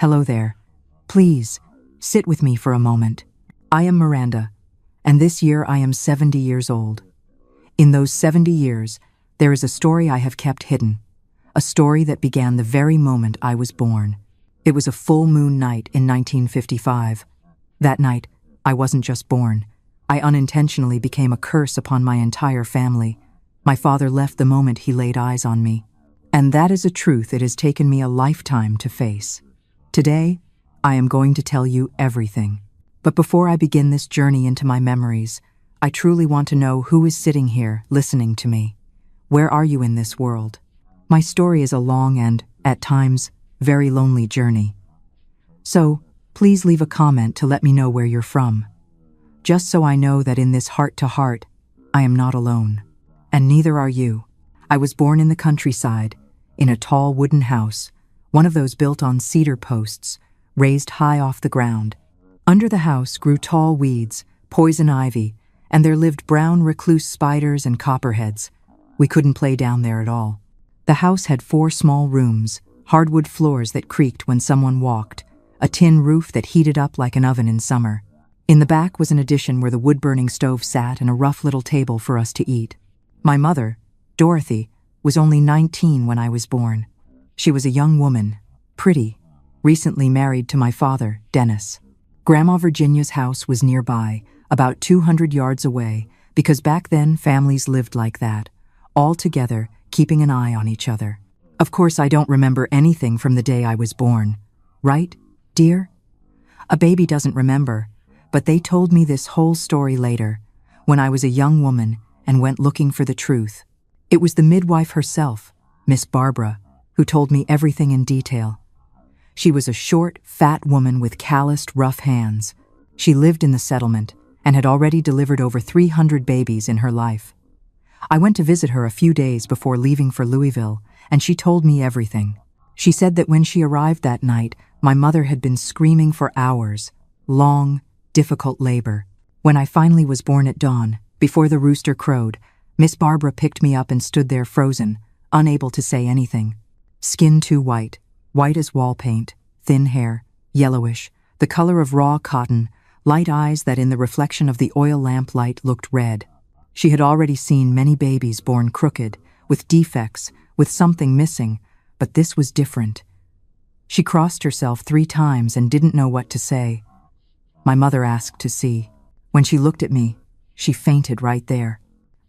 Hello there. Please, sit with me for a moment. I am Miranda, and this year I am 70 years old. In those 70 years, there is a story I have kept hidden, a story that began the very moment I was born. It was a full moon night in 1955. That night, I wasn't just born. I unintentionally became a curse upon my entire family. My father left the moment he laid eyes on me. And that is a truth it has taken me a lifetime to face. Today, I am going to tell you everything. But before I begin this journey into my memories, I truly want to know who is sitting here listening to me. Where are you in this world? My story is a long and, at times, very lonely journey. So, please leave a comment to let me know where you're from. Just so I know that in this heart-to-heart, I am not alone. And neither are you. I was born in the countryside, in a tall wooden house, one of those built on cedar posts, raised high off the ground. Under the house grew tall weeds, poison ivy, and there lived brown recluse spiders and copperheads. We couldn't play down there at all. The house had 4 small rooms, hardwood floors that creaked when someone walked, a tin roof that heated up like an oven in summer. In the back was an addition where the wood-burning stove sat and a rough little table for us to eat. My mother, Dorothy, was only 19 when I was born. She was a young woman, pretty, recently married to my father, Dennis. Grandma Virginia's house was nearby, about 200 yards away, because back then families lived like that, all together, keeping an eye on each other. Of course, I don't remember anything from the day I was born. Right, dear? A baby doesn't remember, but they told me this whole story later, when I was a young woman and went looking for the truth. It was the midwife herself, Miss Barbara, who told me everything in detail. She was a short, fat woman with calloused, rough hands. She lived in the settlement and had already delivered over 300 babies in her life. I went to visit her a few days before leaving for Louisville, and she told me everything. She said that when she arrived that night, my mother had been screaming for hours, long, difficult labor. When I finally was born at dawn, before the rooster crowed, Miss Barbara picked me up and stood there frozen, unable to say anything. Skin too white, white as wall paint, thin hair, yellowish, the color of raw cotton, light eyes that in the reflection of the oil lamp light looked red. She had already seen many babies born crooked, with defects, with something missing, but this was different. She crossed herself 3 times and didn't know what to say. My mother asked to see. When she looked at me, she fainted right there.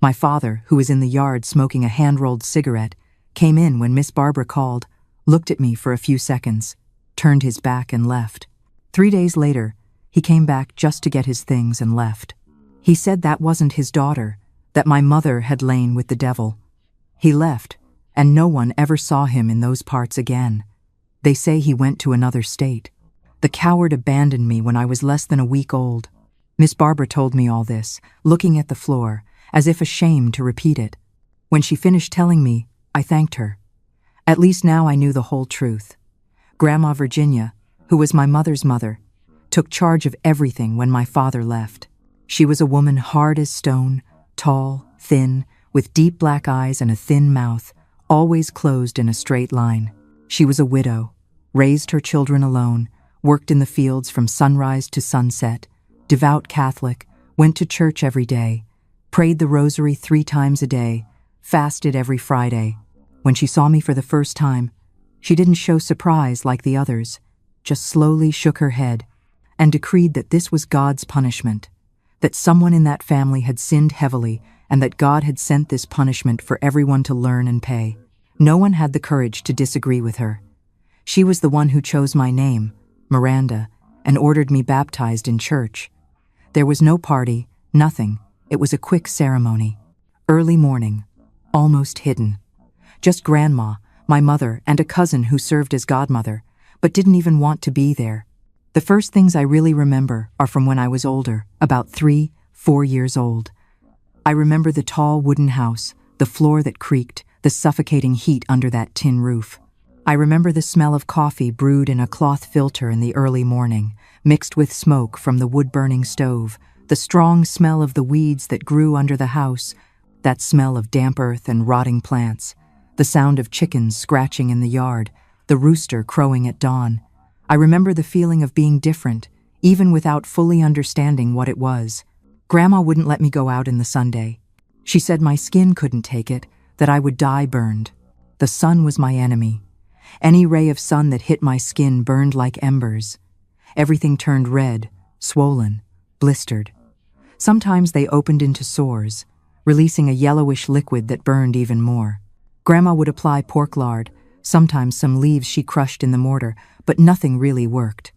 My father, who was in the yard smoking a hand-rolled cigarette, came in when Miss Barbara called, looked at me for a few seconds, turned his back and left. 3 days later, he came back just to get his things and left. He said that wasn't his daughter, that my mother had lain with the devil. He left, and no one ever saw him in those parts again. They say he went to another state. The coward abandoned me when I was less than a week old. Miss Barbara told me all this, looking at the floor, as if ashamed to repeat it. When she finished telling me, I thanked her. At least now I knew the whole truth. Grandma Virginia, who was my mother's mother, took charge of everything when my father left. She was a woman hard as stone, tall, thin, with deep black eyes and a thin mouth, always closed in a straight line. She was a widow, raised her children alone, worked in the fields from sunrise to sunset, devout Catholic, went to church every day, prayed the rosary 3 times a day, fasted every Friday. When she saw me for the first time, she didn't show surprise like the others, just slowly shook her head and decreed that this was God's punishment, that someone in that family had sinned heavily and that God had sent this punishment for everyone to learn and pay. No one had the courage to disagree with her. She was the one who chose my name, Miranda, and ordered me baptized in church. There was no party, nothing. It was a quick ceremony. Early morning, almost hidden. Just Grandma, my mother, and a cousin who served as godmother, but didn't even want to be there. The first things I really remember are from when I was older, about 3, 4 years old. I remember the tall wooden house, the floor that creaked, the suffocating heat under that tin roof. I remember the smell of coffee brewed in a cloth filter in the early morning, mixed with smoke from the wood-burning stove, the strong smell of the weeds that grew under the house, that smell of damp earth and rotting plants, the sound of chickens scratching in the yard, the rooster crowing at dawn. I remember the feeling of being different, even without fully understanding what it was. Grandma wouldn't let me go out in the Sunday. She said my skin couldn't take it, that I would die burned. The sun was my enemy. Any ray of sun that hit my skin burned like embers. Everything turned red, swollen, blistered. Sometimes they opened into sores, releasing a yellowish liquid that burned even more. Grandma would apply pork lard, sometimes some leaves she crushed in the mortar, but nothing really worked.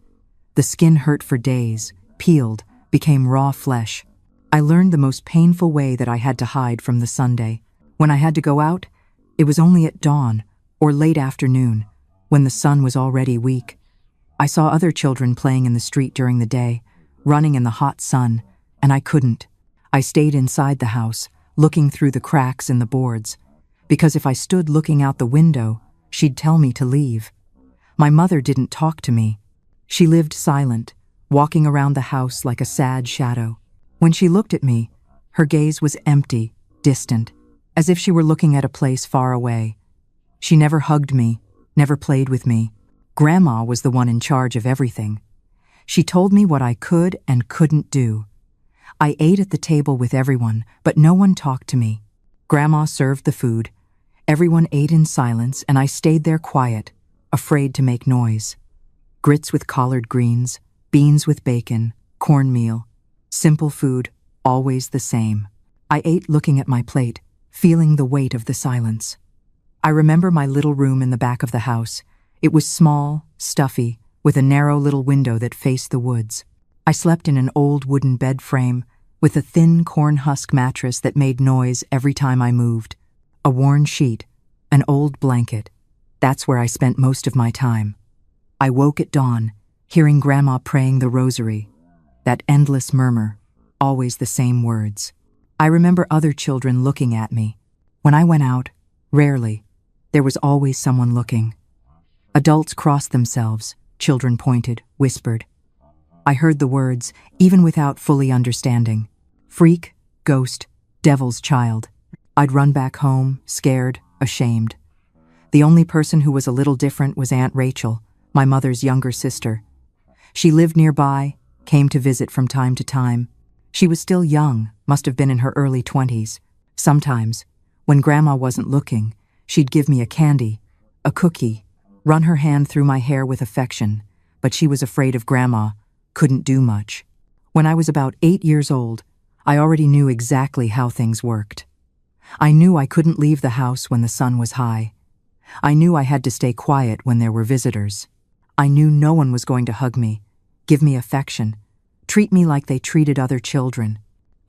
The skin hurt for days, peeled, became raw flesh. I learned the most painful way that I had to hide from the Sunday. When I had to go out, it was only at dawn or late afternoon, when the sun was already weak. I saw other children playing in the street during the day, running in the hot sun, and I couldn't. I stayed inside the house, looking through the cracks in the boards, because if I stood looking out the window, she'd tell me to leave. My mother didn't talk to me. She lived silent, walking around the house like a sad shadow. When she looked at me, her gaze was empty, distant, as if she were looking at a place far away. She never hugged me, never played with me. Grandma was the one in charge of everything. She told me what I could and couldn't do. I ate at the table with everyone, but no one talked to me. Grandma served the food. Everyone ate in silence, and I stayed there quiet, afraid to make noise. Grits with collard greens, beans with bacon, cornmeal. Simple food, always the same. I ate looking at my plate, feeling the weight of the silence. I remember my little room in the back of the house. It was small, stuffy, with a narrow little window that faced the woods. I slept in an old wooden bed frame with a thin corn husk mattress that made noise every time I moved. A worn sheet, an old blanket. That's where I spent most of my time. I woke at dawn, hearing Grandma praying the rosary. That endless murmur, always the same words. I remember other children looking at me. When I went out, rarely, there was always someone looking. Adults crossed themselves, children pointed, whispered. I heard the words, even without fully understanding. Freak, ghost, devil's child. I'd run back home, scared, ashamed. The only person who was a little different was Aunt Rachel, my mother's younger sister. She lived nearby, came to visit from time to time. She was still young, must have been in her early 20s. Sometimes, when Grandma wasn't looking, she'd give me a candy, a cookie, run her hand through my hair with affection, but she was afraid of Grandma, couldn't do much. When I was about 8 years old, I already knew exactly how things worked. I knew I couldn't leave the house when the sun was high. I knew I had to stay quiet when there were visitors. I knew no one was going to hug me, give me affection, treat me like they treated other children.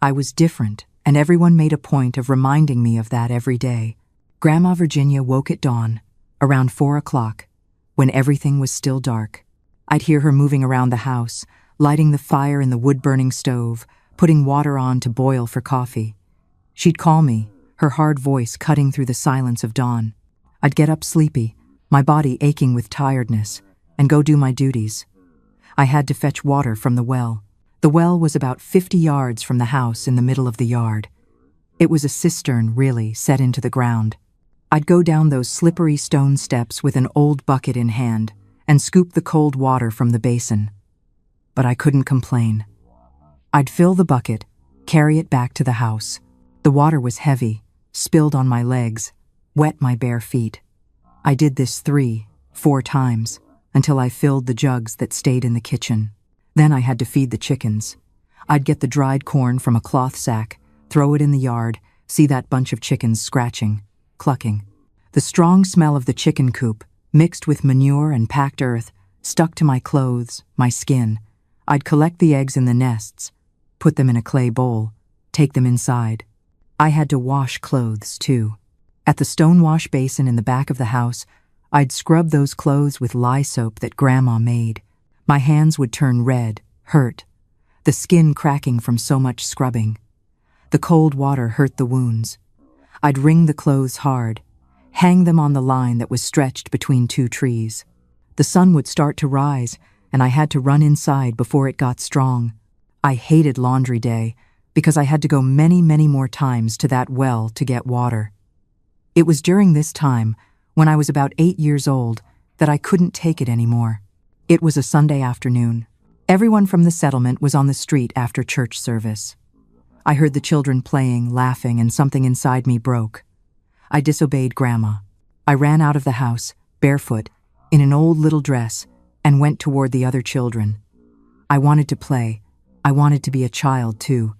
I was different, and everyone made a point of reminding me of that every day. Grandma Virginia woke at dawn, around 4 o'clock, when everything was still dark. I'd hear her moving around the house, lighting the fire in the wood-burning stove, putting water on to boil for coffee. She'd call me, her hard voice cutting through the silence of dawn. I'd get up sleepy, my body aching with tiredness, and go do my duties. I had to fetch water from the well. The well was about 50 yards from the house in the middle of the yard. It was a cistern, really, set into the ground. I'd go down those slippery stone steps with an old bucket in hand and scoop the cold water from the basin. But I couldn't complain. I'd fill the bucket, carry it back to the house. The water was heavy, spilled on my legs, wet my bare feet. I did this 3, 4 times, until I filled the jugs that stayed in the kitchen. Then I had to feed the chickens. I'd get the dried corn from a cloth sack, throw it in the yard, see that bunch of chickens scratching, clucking. The strong smell of the chicken coop, mixed with manure and packed earth, stuck to my clothes, my skin. I'd collect the eggs in the nests, put them in a clay bowl, take them inside. I had to wash clothes, too. At the stone wash basin in the back of the house, I'd scrub those clothes with lye soap that Grandma made. My hands would turn red, hurt, the skin cracking from so much scrubbing. The cold water hurt the wounds. I'd wring the clothes hard, hang them on the line that was stretched between 2 trees. The sun would start to rise, and I had to run inside before it got strong. I hated laundry day because I had to go many, many more times to that well to get water. It was during this time, when I was about 8 years old, that I couldn't take it anymore. It was a Sunday afternoon. Everyone from the settlement was on the street after church service. I heard the children playing, laughing, and something inside me broke. I disobeyed Grandma. I ran out of the house, barefoot, in an old little dress, and went toward the other children. I wanted to play. I wanted to be a child, too.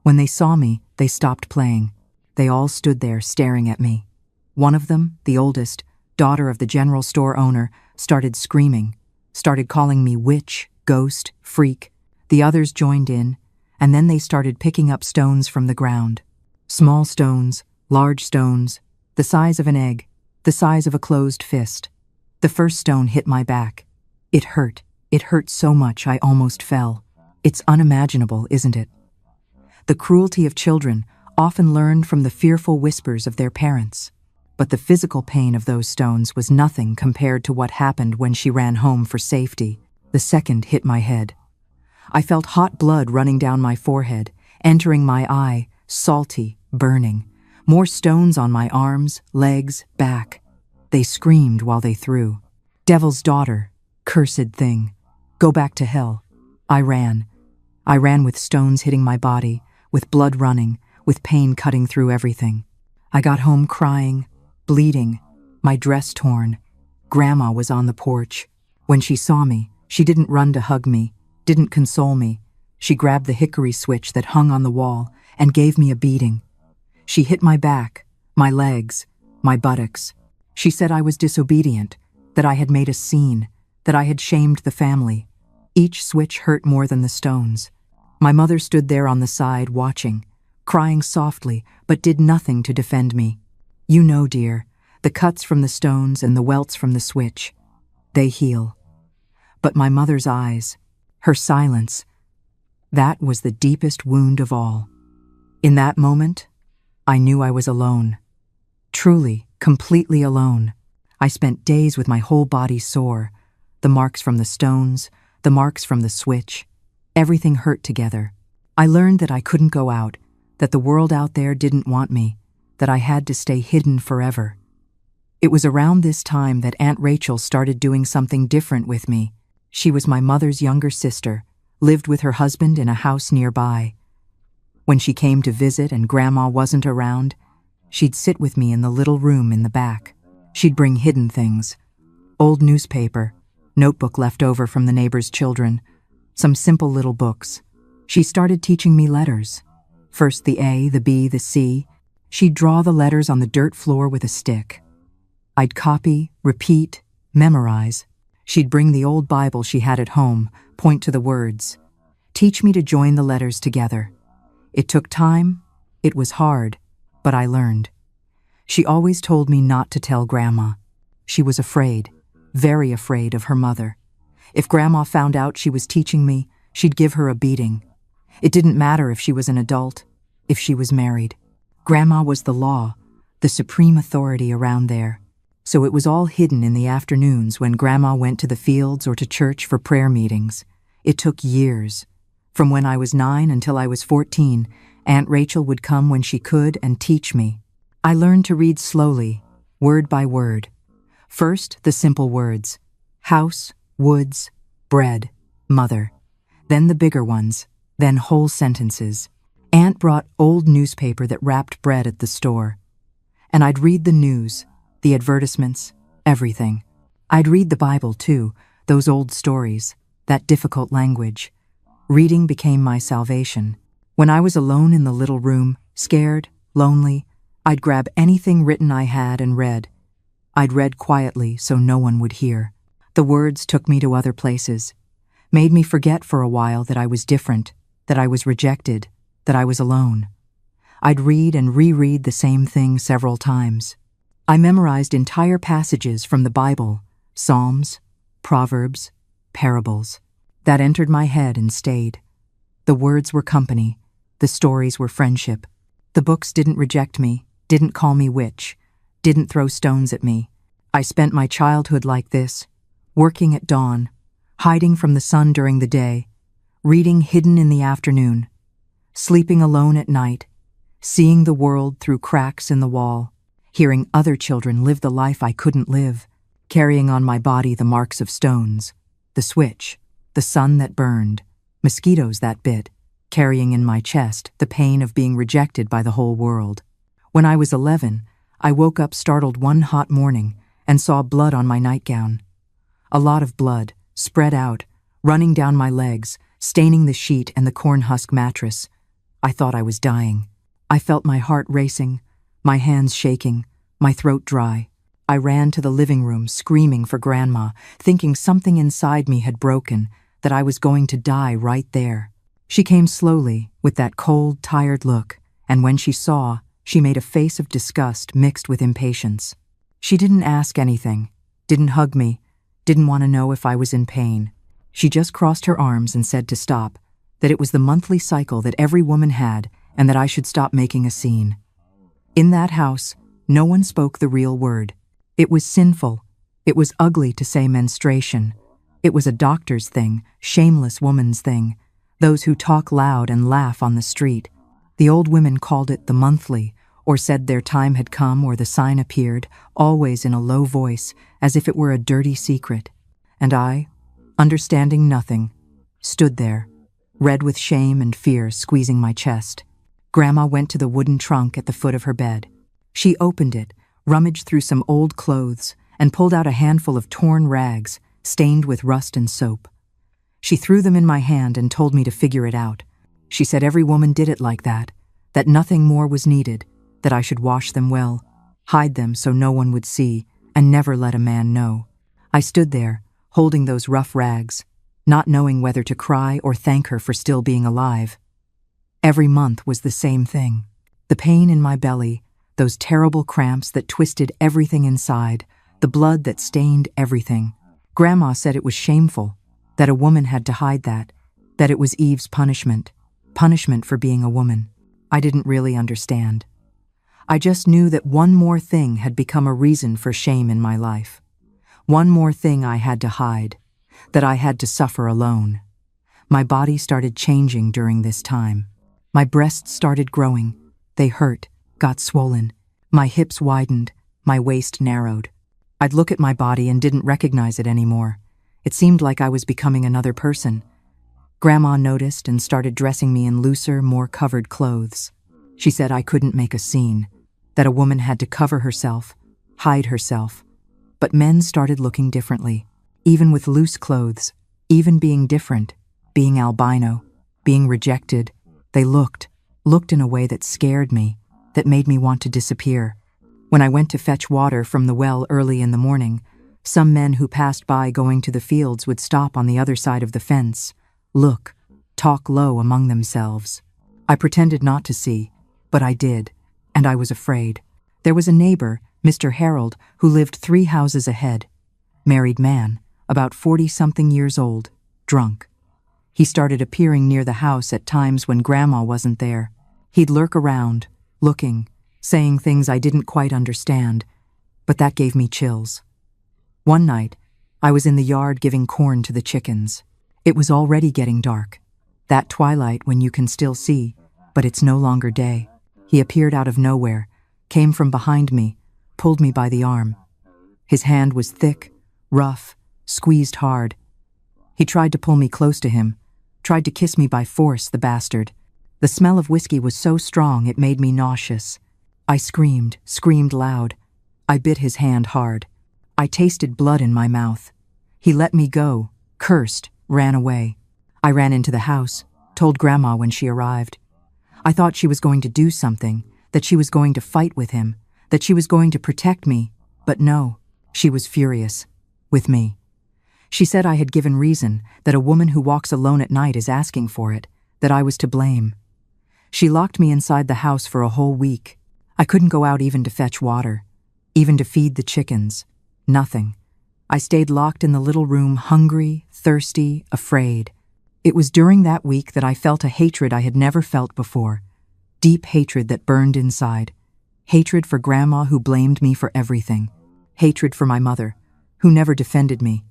When they saw me, they stopped playing. They all stood there staring at me. One of them, the oldest, daughter of the general store owner, started screaming, started calling me witch, ghost, freak. The others joined in, and then they started picking up stones from the ground. Small stones, large stones, the size of an egg, the size of a closed fist. The first stone hit my back. It hurt. It hurt so much I almost fell. It's unimaginable, isn't it? The cruelty of children, often learned from the fearful whispers of their parents. But the physical pain of those stones was nothing compared to what happened when she ran home for safety. The second hit my head. I felt hot blood running down my forehead, entering my eye, salty, burning. More stones on my arms, legs, back. They screamed while they threw. Devil's daughter, cursed thing. Go back to hell. I ran. I ran with stones hitting my body, with blood running, with pain cutting through everything. I got home crying, bleeding, my dress torn. Grandma was on the porch. When she saw me, she didn't run to hug me, didn't console me. She grabbed the hickory switch that hung on the wall and gave me a beating. She hit my back, my legs, my buttocks. She said I was disobedient, that I had made a scene, that I had shamed the family. Each switch hurt more than the stones. My mother stood there on the side watching, crying softly, but did nothing to defend me. You know, dear, the cuts from the stones and the welts from the switch. They heal. But my mother's eyes, her silence, that was the deepest wound of all. In that moment, I knew I was alone. Truly, completely alone. I spent days with my whole body sore. The marks from the stones, the marks from the switch. Everything hurt together. I learned that I couldn't go out, that the world out there didn't want me, that I had to stay hidden forever. It was around this time that Aunt Rachel started doing something different with me. She was my mother's younger sister, lived with her husband in a house nearby. When she came to visit and Grandma wasn't around, she'd sit with me in the little room in the back. She'd bring hidden things. Old newspaper, notebook left over from the neighbor's children, some simple little books. She started teaching me letters. First the A, the B, the C. She'd draw the letters on the dirt floor with a stick. I'd copy, repeat, memorize. She'd bring the old Bible she had at home, point to the words. Teach me to join the letters together. It took time, it was hard, but I learned. She always told me not to tell Grandma. She was afraid, very afraid of her mother. If Grandma found out she was teaching me, she'd give her a beating. It didn't matter if she was an adult, if she was married. Grandma was the law, the supreme authority around there. So it was all hidden in the afternoons when Grandma went to the fields or to church for prayer meetings. It took years. From when I was 9 until I was 14, Aunt Rachel would come when she could and teach me. I learned to read slowly, word by word. First, the simple words: house, woods, bread, mother. Then the bigger ones, then whole sentences. Aunt brought old newspaper that wrapped bread at the store. And I'd read the news, the advertisements, everything. I'd read the Bible too, those old stories, that difficult language. Reading became my salvation. When I was alone in the little room, scared, lonely, I'd grab anything written I had and read. I'd read quietly so no one would hear. The words took me to other places, made me forget for a while that I was different, that I was rejected, that I was alone. I'd read and reread the same thing several times. I memorized entire passages from the Bible, Psalms, Proverbs, parables. That entered my head and stayed. The words were company. The stories were friendship. The books didn't reject me, didn't call me witch, didn't throw stones at me. I spent my childhood like this, working at dawn, hiding from the sun during the day, reading hidden in the afternoon, sleeping alone at night, seeing the world through cracks in the wall, hearing other children live the life I couldn't live, carrying on my body the marks of stones, The switch, the sun that burned, mosquitoes that bit, carrying in my chest the pain of being rejected by the whole world. When I was 11, I woke up startled one hot morning and saw blood on my nightgown. A lot of blood, spread out, running down my legs, staining the sheet and the corn husk mattress. I thought I was dying. I felt my heart racing, my hands shaking, my throat dry. I ran to the living room, screaming for Grandma, thinking something inside me had broken, that I was going to die right there. She came slowly, with that cold, tired look, and when she saw, she made a face of disgust mixed with impatience. She didn't ask anything, didn't hug me, didn't want to know if I was in pain. She just crossed her arms and said to stop, that it was the monthly cycle that every woman had, and that I should stop making a scene. In that house, no one spoke the real word. It was sinful. It was ugly to say menstruation. It was a doctor's thing, shameless woman's thing, those who talk loud and laugh on the street. The old women called it the monthly, or said their time had come or the sign appeared, always in a low voice, as if it were a dirty secret. And I, understanding nothing, stood there, red with shame and fear squeezing my chest. Grandma went to the wooden trunk at the foot of her bed. She opened it, rummaged through some old clothes, and pulled out a handful of torn rags, stained with rust and soap. She threw them in my hand and told me to figure it out. She said every woman did it like that nothing more was needed, that I should wash them well, hide them so no one would see, and never let a man know. I stood there, holding those rough rags, not knowing whether to cry or thank her for still being alive. Every month was the same thing. The pain in my belly, those terrible cramps that twisted everything inside, the blood that stained everything. Grandma said it was shameful, that a woman had to hide that it was Eve's punishment for being a woman. I didn't really understand. I just knew that one more thing had become a reason for shame in my life. One more thing I had to hide, that I had to suffer alone. My body started changing during this time. My breasts started growing. They hurt, got swollen. My hips widened, my waist narrowed. I'd look at my body and didn't recognize it anymore. It seemed like I was becoming another person. Grandma noticed and started dressing me in looser, more covered clothes. She said I couldn't make a scene, that a woman had to cover herself, hide herself. But men started looking differently, even with loose clothes, even being different, being albino, being rejected. They looked in a way that scared me, that made me want to disappear. When I went to fetch water from the well early in the morning, some men who passed by going to the fields would stop on the other side of the fence, look, talk low among themselves. I pretended not to see, but I did, and I was afraid. There was a neighbor, Mr. Harold, who lived 3 houses ahead. Married man, about 40-something years old, drunk. He started appearing near the house at times when Grandma wasn't there. He'd lurk around, looking, saying things I didn't quite understand, but that gave me chills. One night, I was in the yard giving corn to the chickens. It was already getting dark. That twilight when you can still see, but it's no longer day. He appeared out of nowhere, came from behind me, pulled me by the arm. His hand was thick, rough, squeezed hard. He tried to pull me close to him, tried to kiss me by force, the bastard. The smell of whiskey was so strong it made me nauseous. I screamed loud. I bit his hand hard. I tasted blood in my mouth. He let me go, cursed, ran away. I ran into the house, told Grandma when she arrived. I thought she was going to do something, that she was going to fight with him, that she was going to protect me, but no, she was furious. With me. She said I had given reason, that a woman who walks alone at night is asking for it, that I was to blame. She locked me inside the house for a whole week. I couldn't go out even to fetch water, even to feed the chickens. Nothing. I stayed locked in the little room, hungry, thirsty, afraid. It was during that week that I felt a hatred I had never felt before. Deep hatred that burned inside. Hatred for Grandma, who blamed me for everything. Hatred for my mother, who never defended me,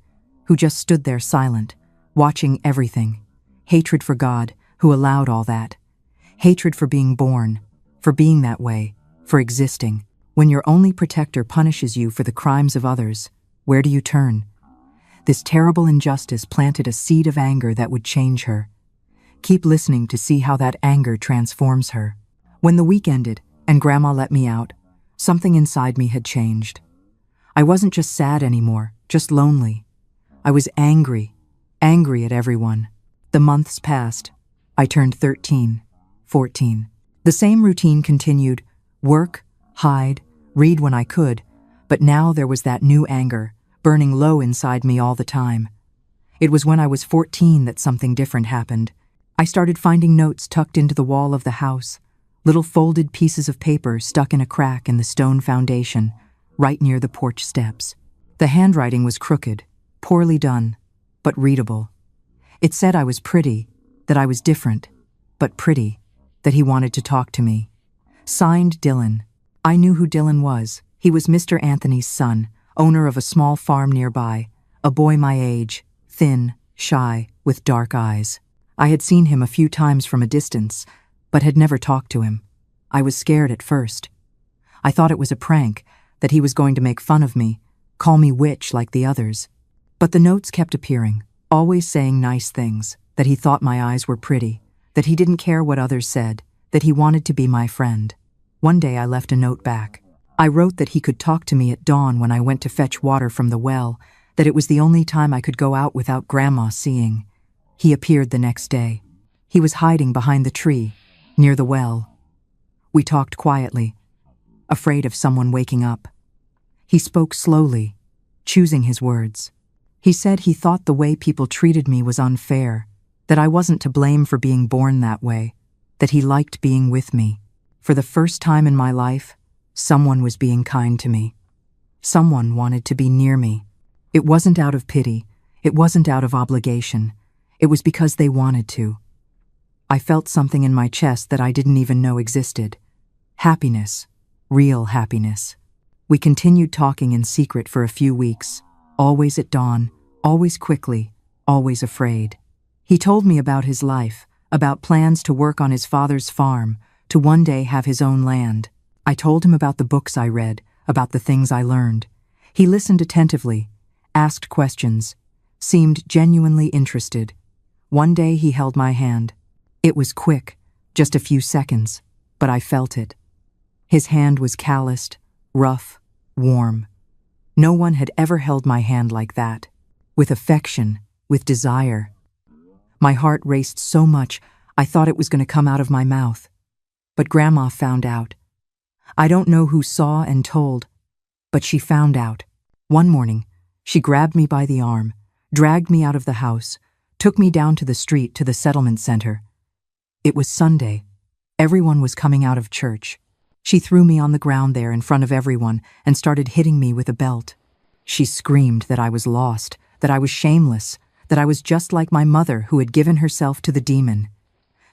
who just stood there silent, watching everything. Hatred for God, who allowed all that. Hatred for being born, for being that way, for existing. When your only protector punishes you for the crimes of others, where do you turn? This terrible injustice planted a seed of anger that would change her. Keep listening to see how that anger transforms her. When the week ended and Grandma let me out, something inside me had changed. I wasn't just sad anymore, just lonely. I was angry at everyone. The months passed. I turned 13, 14. The same routine continued: work, hide, read when I could, but now there was that new anger, burning low inside me all the time. It was when I was 14 that something different happened. I started finding notes tucked into the wall of the house, little folded pieces of paper stuck in a crack in the stone foundation, right near the porch steps. The handwriting was crooked, poorly done, but readable. It said I was pretty, that I was different, but pretty, that he wanted to talk to me. Signed, Dylan. I knew who Dylan was. He was Mr. Anthony's son, owner of a small farm nearby, a boy my age, thin, shy, with dark eyes. I had seen him a few times from a distance, but had never talked to him. I was scared at first. I thought it was a prank, that he was going to make fun of me, call me witch like the others. But the notes kept appearing, always saying nice things, that he thought my eyes were pretty, that he didn't care what others said, that he wanted to be my friend. One day I left a note back. I wrote that he could talk to me at dawn when I went to fetch water from the well, that it was the only time I could go out without Grandma seeing. He appeared the next day. He was hiding behind the tree, near the well. We talked quietly, afraid of someone waking up. He spoke slowly, choosing his words. He said he thought the way people treated me was unfair, that I wasn't to blame for being born that way, that he liked being with me. For the first time in my life, someone was being kind to me. Someone wanted to be near me. It wasn't out of pity. It wasn't out of obligation. It was because they wanted to. I felt something in my chest that I didn't even know existed. Happiness. Real happiness. We continued talking in secret for a few weeks, always at dawn, always quickly, always afraid. He told me about his life, about plans to work on his father's farm, to one day have his own land. I told him about the books I read, about the things I learned. He listened attentively, asked questions, seemed genuinely interested. One day he held my hand. It was quick, just a few seconds, but I felt it. His hand was calloused, rough, warm. No one had ever held my hand like that, with affection, with desire. My heart raced so much, I thought it was going to come out of my mouth. But Grandma found out. I don't know who saw and told, but she found out. One morning, she grabbed me by the arm, dragged me out of the house, took me down to the street to the settlement center. It was Sunday. Everyone was coming out of church. She threw me on the ground there in front of everyone and started hitting me with a belt. She screamed that I was lost, that I was shameless, that I was just like my mother who had given herself to the demon.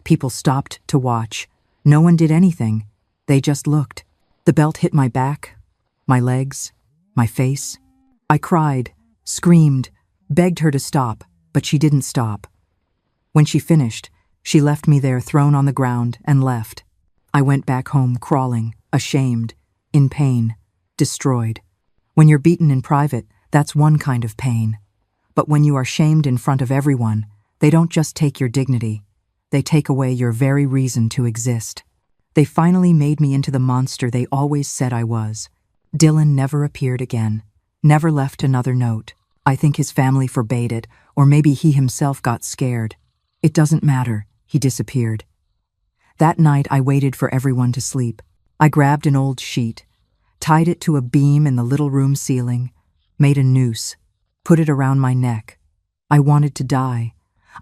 People stopped to watch. No one did anything. They just looked. The belt hit my back, my legs, my face. I cried, screamed, begged her to stop, but she didn't stop. When she finished, she left me there thrown on the ground and left. I went back home crawling, ashamed, in pain, destroyed. When you're beaten in private, that's one kind of pain. But when you are shamed in front of everyone, they don't just take your dignity. They take away your very reason to exist. They finally made me into the monster they always said I was. Dylan never appeared again, never left another note. I think his family forbade it, or maybe he himself got scared. It doesn't matter, he disappeared. That night I waited for everyone to sleep. I grabbed an old sheet, tied it to a beam in the little room ceiling, made a noose, put it around my neck. I wanted to die.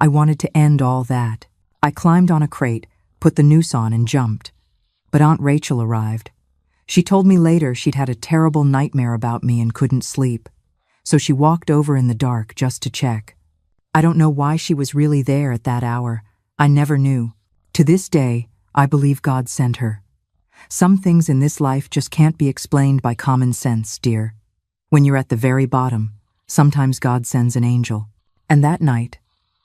I wanted to end all that. I climbed on a crate, put the noose on and jumped. But Aunt Rachel arrived. She told me later she'd had a terrible nightmare about me and couldn't sleep. So she walked over in the dark just to check. I don't know why she was really there at that hour. I never knew. To this day, I believe God sent her. Some things in this life just can't be explained by common sense, dear. When you're at the very bottom, sometimes God sends an angel. And that night,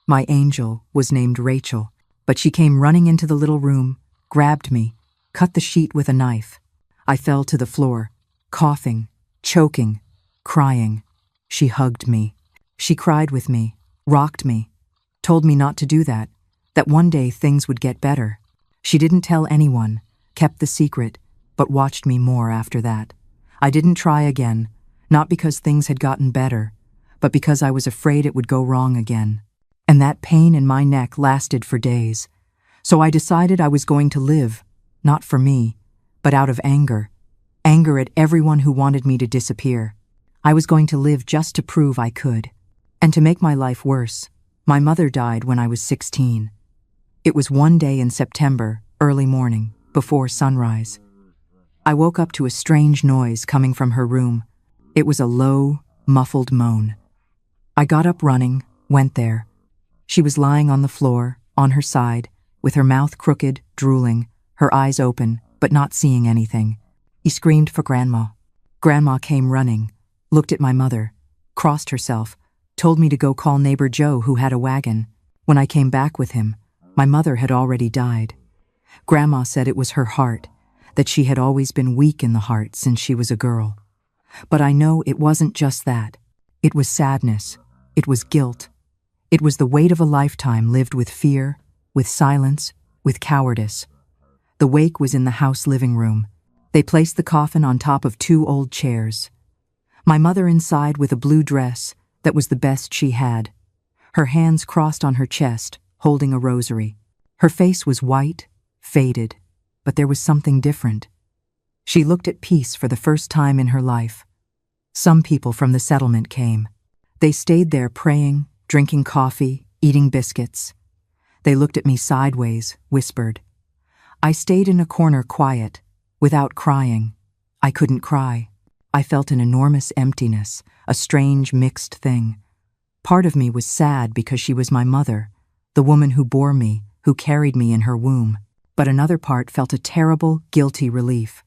my angel was named Rachel, but she came running into the little room, grabbed me, cut the sheet with a knife. I fell to the floor, coughing, choking, crying. She hugged me. She cried with me, rocked me, told me not to do that one day things would get better. She didn't tell anyone, kept the secret, but watched me more after that. I didn't try again, not because things had gotten better, but because I was afraid it would go wrong again. And that pain in my neck lasted for days. So I decided I was going to live, not for me, but out of anger. Anger at everyone who wanted me to disappear. I was going to live just to prove I could. And to make my life worse, my mother died when I was 16. It was one day in September, early morning, before sunrise. I woke up to a strange noise coming from her room. It was a low, muffled moan. I got up running, went there. She was lying on the floor, on her side, with her mouth crooked, drooling, her eyes open, but not seeing anything. He screamed for Grandma. Grandma came running, looked at my mother, crossed herself, told me to go call neighbor Joe who had a wagon. When I came back with him, my mother had already died. Grandma said it was her heart, that she had always been weak in the heart since she was a girl. But I know it wasn't just that. It was sadness. It was guilt. It was the weight of a lifetime lived with fear, with silence, with cowardice. The wake was in the house living room. They placed the coffin on top of 2 old chairs. My mother inside with a blue dress that was the best she had. Her hands crossed on her chest, holding a rosary. Her face was white, faded, but there was something different. She looked at peace for the first time in her life. Some people from the settlement came. They stayed there praying, drinking coffee, eating biscuits. They looked at me sideways, whispered. I stayed in a corner quiet, without crying. I couldn't cry. I felt an enormous emptiness, a strange mixed thing. Part of me was sad because she was my mother, the woman who bore me, who carried me in her womb. But another part felt a terrible, guilty relief.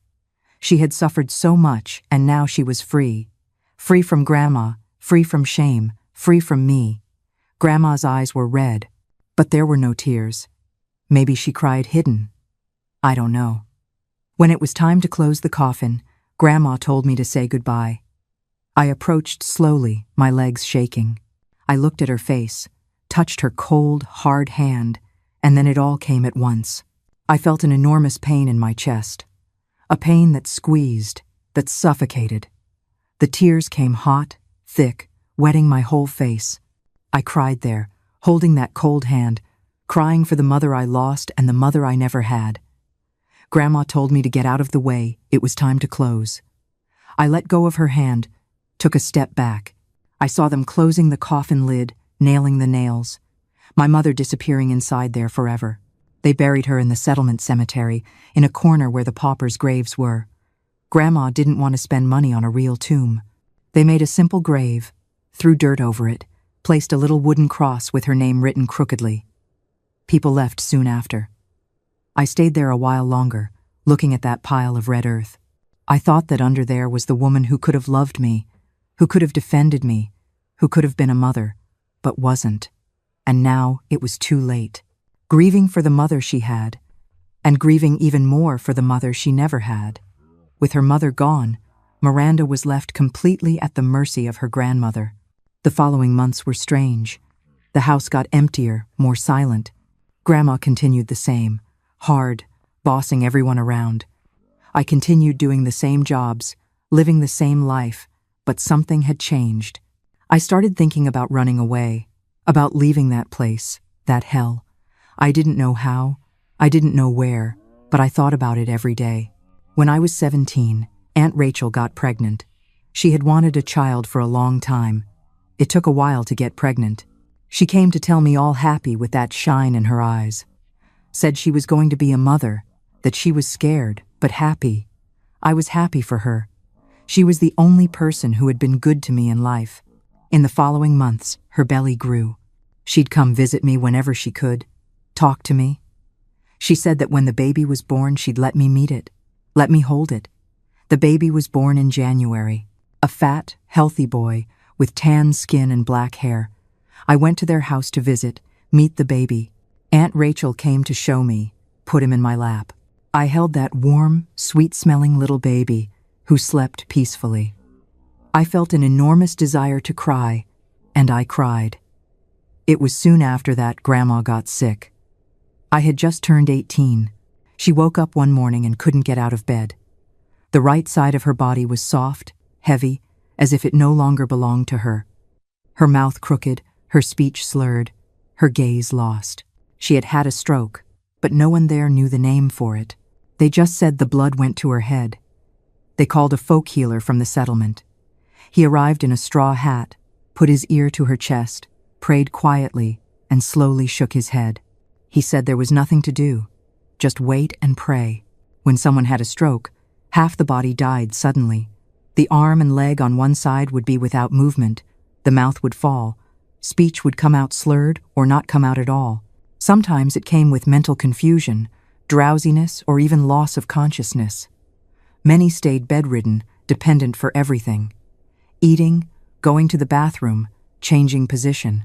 She had suffered so much, and now she was free. Free from Grandma, free from shame, free from me. Grandma's eyes were red, but there were no tears. Maybe she cried hidden. I don't know. When it was time to close the coffin, Grandma told me to say goodbye. I approached slowly, my legs shaking. I looked at her face, touched her cold, hard hand, and then it all came at once. I felt an enormous pain in my chest. A pain that squeezed, that suffocated. The tears came hot, thick, wetting my whole face. I cried there, holding that cold hand, crying for the mother I lost and the mother I never had. Grandma told me to get out of the way, it was time to close. I let go of her hand, took a step back. I saw them closing the coffin lid, nailing the nails. My mother disappearing inside there forever. They buried her in the settlement cemetery, in a corner where the paupers' graves were. Grandma didn't want to spend money on a real tomb. They made a simple grave, threw dirt over it, placed a little wooden cross with her name written crookedly. People left soon after. I stayed there a while longer, looking at that pile of red earth. I thought that under there was the woman who could have loved me, who could have defended me, who could have been a mother, but wasn't. And now it was too late. Grieving for the mother she had, and grieving even more for the mother she never had. With her mother gone, Miranda was left completely at the mercy of her grandmother. The following months were strange. The house got emptier, more silent. Grandma continued the same, hard, bossing everyone around. I continued doing the same jobs, living the same life, but something had changed. I started thinking about running away, about leaving that place, that hell. I didn't know how, I didn't know where, but I thought about it every day. When I was 17, Aunt Rachel got pregnant. She had wanted a child for a long time. It took a while to get pregnant. She came to tell me all happy with that shine in her eyes. Said she was going to be a mother, that she was scared, but happy. I was happy for her. She was the only person who had been good to me in life. In the following months, her belly grew. She'd come visit me whenever she could, talk to me. She said that when the baby was born, she'd let me meet it, let me hold it. The baby was born in January, a fat, healthy boy with tan skin and black hair. I went to their house to visit, meet the baby. Aunt Rachel came to show me, put him in my lap. I held that warm, sweet-smelling little baby who slept peacefully. I felt an enormous desire to cry, and I cried. It was soon after that Grandma got sick. I had just turned 18. She woke up one morning and couldn't get out of bed. The right side of her body was soft, heavy, as if it no longer belonged to her. Her mouth crooked, her speech slurred, her gaze lost. She had had a stroke, but no one there knew the name for it. They just said the blood went to her head. They called a folk healer from the settlement. He arrived in a straw hat, put his ear to her chest, prayed quietly, and slowly shook his head. He said there was nothing to do, just wait and pray. When someone had a stroke, half the body died suddenly. The arm and leg on one side would be without movement, the mouth would fall, speech would come out slurred or not come out at all. Sometimes it came with mental confusion, drowsiness, or even loss of consciousness. Many stayed bedridden, dependent for everything. Eating, going to the bathroom, changing position.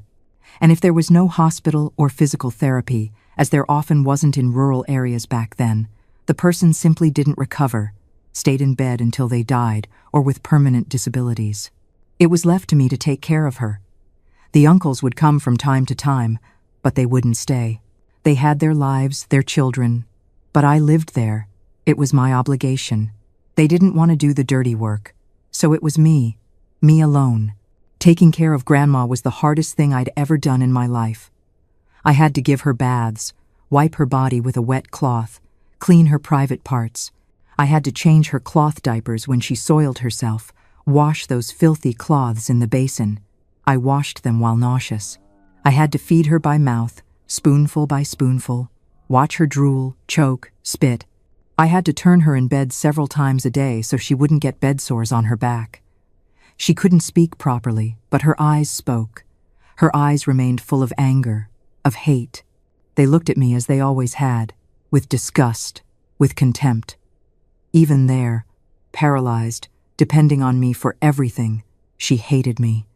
And if there was no hospital or physical therapy, as there often wasn't in rural areas back then, the person simply didn't recover, stayed in bed until they died, or with permanent disabilities. It was left to me to take care of her. The uncles would come from time to time, but they wouldn't stay. They had their lives, their children, but I lived there. It was my obligation. They didn't want to do the dirty work, so it was me alone. Taking care of Grandma was the hardest thing I'd ever done in my life. I had to give her baths, wipe her body with a wet cloth, clean her private parts. I had to change her cloth diapers when she soiled herself, wash those filthy cloths in the basin. I washed them while nauseous. I had to feed her by mouth, spoonful by spoonful, watch her drool, choke, spit. I had to turn her in bed several times a day so she wouldn't get bed sores on her back. She couldn't speak properly, but her eyes spoke. Her eyes remained full of anger, of hate. They looked at me as they always had, with disgust, with contempt. Even there, paralyzed, depending on me for everything, she hated me.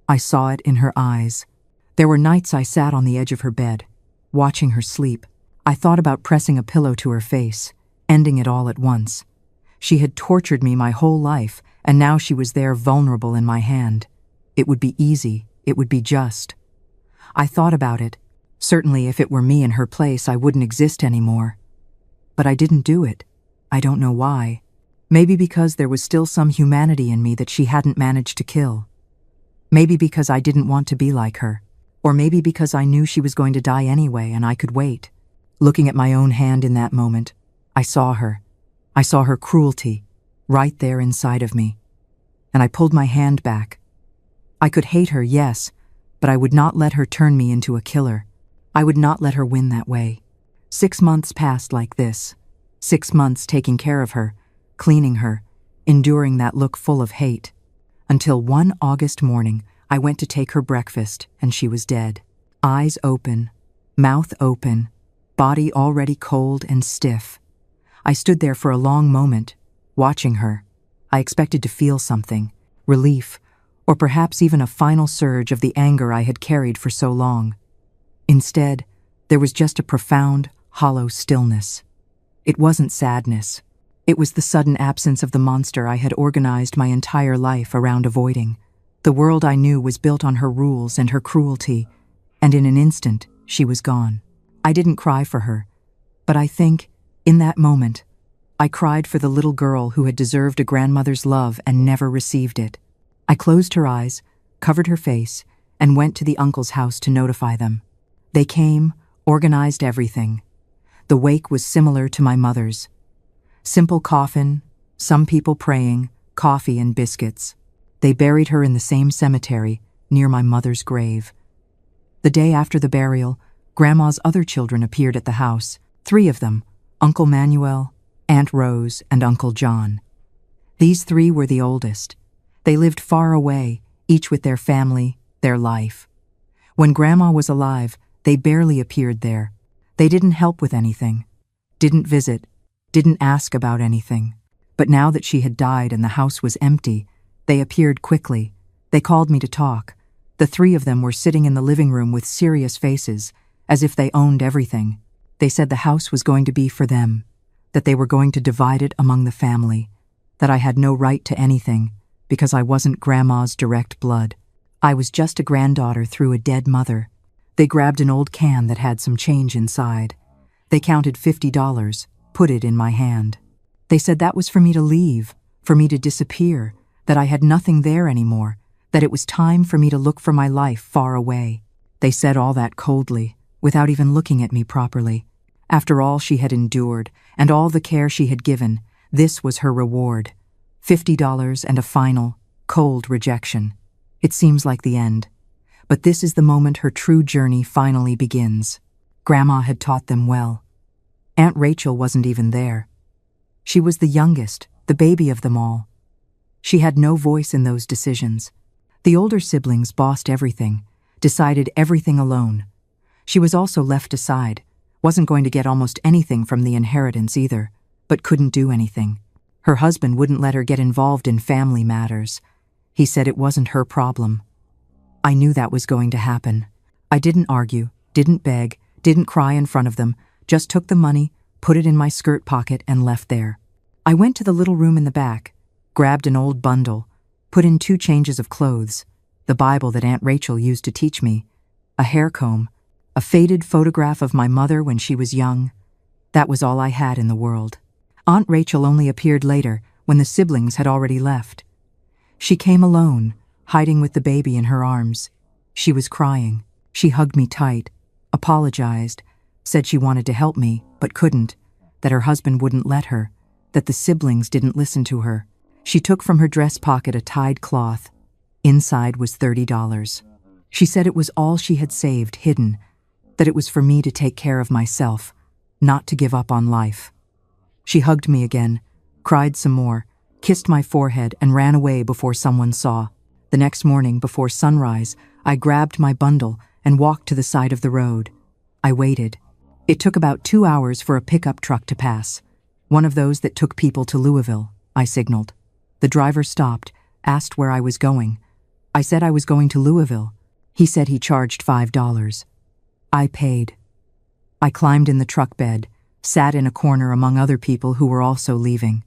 I saw it in her eyes. There were nights I sat on the edge of her bed, watching her sleep. I thought about pressing a pillow to her face, ending it all at once. She had tortured me my whole life, and now she was there vulnerable in my hand. It would be easy, it would be just. I thought about it. Certainly if it were me in her place, I wouldn't exist anymore. But I didn't do it. I don't know why. Maybe because there was still some humanity in me that she hadn't managed to kill. Maybe because I didn't want to be like her. Or maybe because I knew she was going to die anyway and I could wait. Looking at my own hand in that moment, I saw her. I saw her cruelty, right there inside of me. And I pulled my hand back. I could hate her, yes, but I would not let her turn me into a killer. I would not let her win that way. 6 months passed like this. 6 months taking care of her, cleaning her, enduring that look full of hate. Until one August morning, I went to take her breakfast, and she was dead. Eyes open, mouth open, body already cold and stiff. I stood there for a long moment, watching her. I expected to feel something, relief, or perhaps even a final surge of the anger I had carried for so long. Instead, there was just a profound, hollow stillness. It wasn't sadness. It was the sudden absence of the monster I had organized my entire life around avoiding. The world I knew was built on her rules and her cruelty, and in an instant, she was gone. I didn't cry for her, but I think, in that moment, I cried for the little girl who had deserved a grandmother's love and never received it. I closed her eyes, covered her face, and went to the uncle's house to notify them. They came, organized everything. The wake was similar to my mother's. Simple coffin, some people praying, coffee and biscuits. They buried her in the same cemetery, near my mother's grave. The day after the burial, Grandma's other children appeared at the house, 3 of them, Uncle Manuel, Aunt Rose, and Uncle John. These 3 were the oldest. They lived far away, each with their family, their life. When Grandma was alive, they barely appeared there. They didn't help with anything, didn't visit, didn't ask about anything. But now that she had died and the house was empty, they appeared quickly. They called me to talk. The 3 of them were sitting in the living room with serious faces, as if they owned everything. They said the house was going to be for them, that they were going to divide it among the family, that I had no right to anything, because I wasn't Grandma's direct blood. I was just a granddaughter through a dead mother. They grabbed an old can that had some change inside. They counted $50, put it in my hand. They said that was for me to leave, for me to disappear, that I had nothing there anymore, that it was time for me to look for my life far away. They said all that coldly, without even looking at me properly. After all she had endured, and all the care she had given, this was her reward. $50 and a final, cold rejection. It seems like the end. But this is the moment her true journey finally begins. Grandma had taught them well. Aunt Rachel wasn't even there. She was the youngest, the baby of them all. She had no voice in those decisions. The older siblings bossed everything, decided everything alone. She was also left aside, wasn't going to get almost anything from the inheritance either, but couldn't do anything. Her husband wouldn't let her get involved in family matters. He said it wasn't her problem. I knew that was going to happen. I didn't argue, didn't beg, didn't cry in front of them, just took the money, put it in my skirt pocket, and left there. I went to the little room in the back, grabbed an old bundle, put in 2 changes of clothes, the Bible that Aunt Rachel used to teach me, a hair comb, a faded photograph of my mother when she was young. That was all I had in the world. Aunt Rachel only appeared later, when the siblings had already left. She came alone, hiding with the baby in her arms. She was crying. She hugged me tight, apologized, said she wanted to help me, but couldn't, that her husband wouldn't let her, that the siblings didn't listen to her. She took from her dress pocket a tied cloth. Inside was $30. She said it was all she had saved, hidden, that it was for me to take care of myself, not to give up on life. She hugged me again, cried some more, kissed my forehead, and ran away before someone saw. The next morning, before sunrise, I grabbed my bundle and walked to the side of the road. I waited. It took about 2 hours for a pickup truck to pass. One of those that took people to Louisville, I signaled. The driver stopped, asked where I was going. I said I was going to Louisville. He said he charged $5. I paid. I climbed in the truck bed, sat in a corner among other people who were also leaving.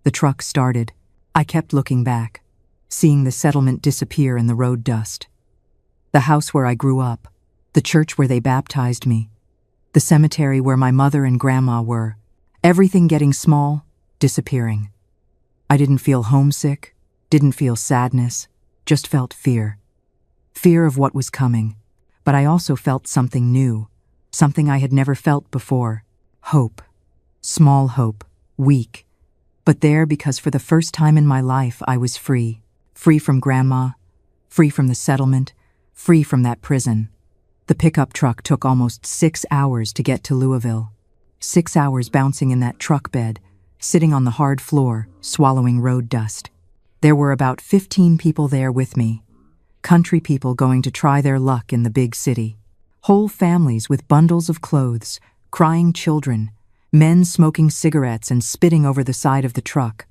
The truck started. I kept looking back, seeing the settlement disappear in the road dust. The house where I grew up, the church where they baptized me, the cemetery where my mother and grandma were, everything getting small, disappearing. I didn't feel homesick, didn't feel sadness, just felt fear. Fear of what was coming, but I also felt something new, something I had never felt before. Hope. Small hope, weak, but there because for the first time in my life I was free. Free from grandma, free from the settlement, free from that prison. The pickup truck took almost 6 hours to get to Louisville. 6 hours bouncing in that truck bed, sitting on the hard floor, swallowing road dust. There were about 15 people there with me. Country people going to try their luck in the big city. Whole families with bundles of clothes, crying children, men smoking cigarettes and spitting over the side of the truck.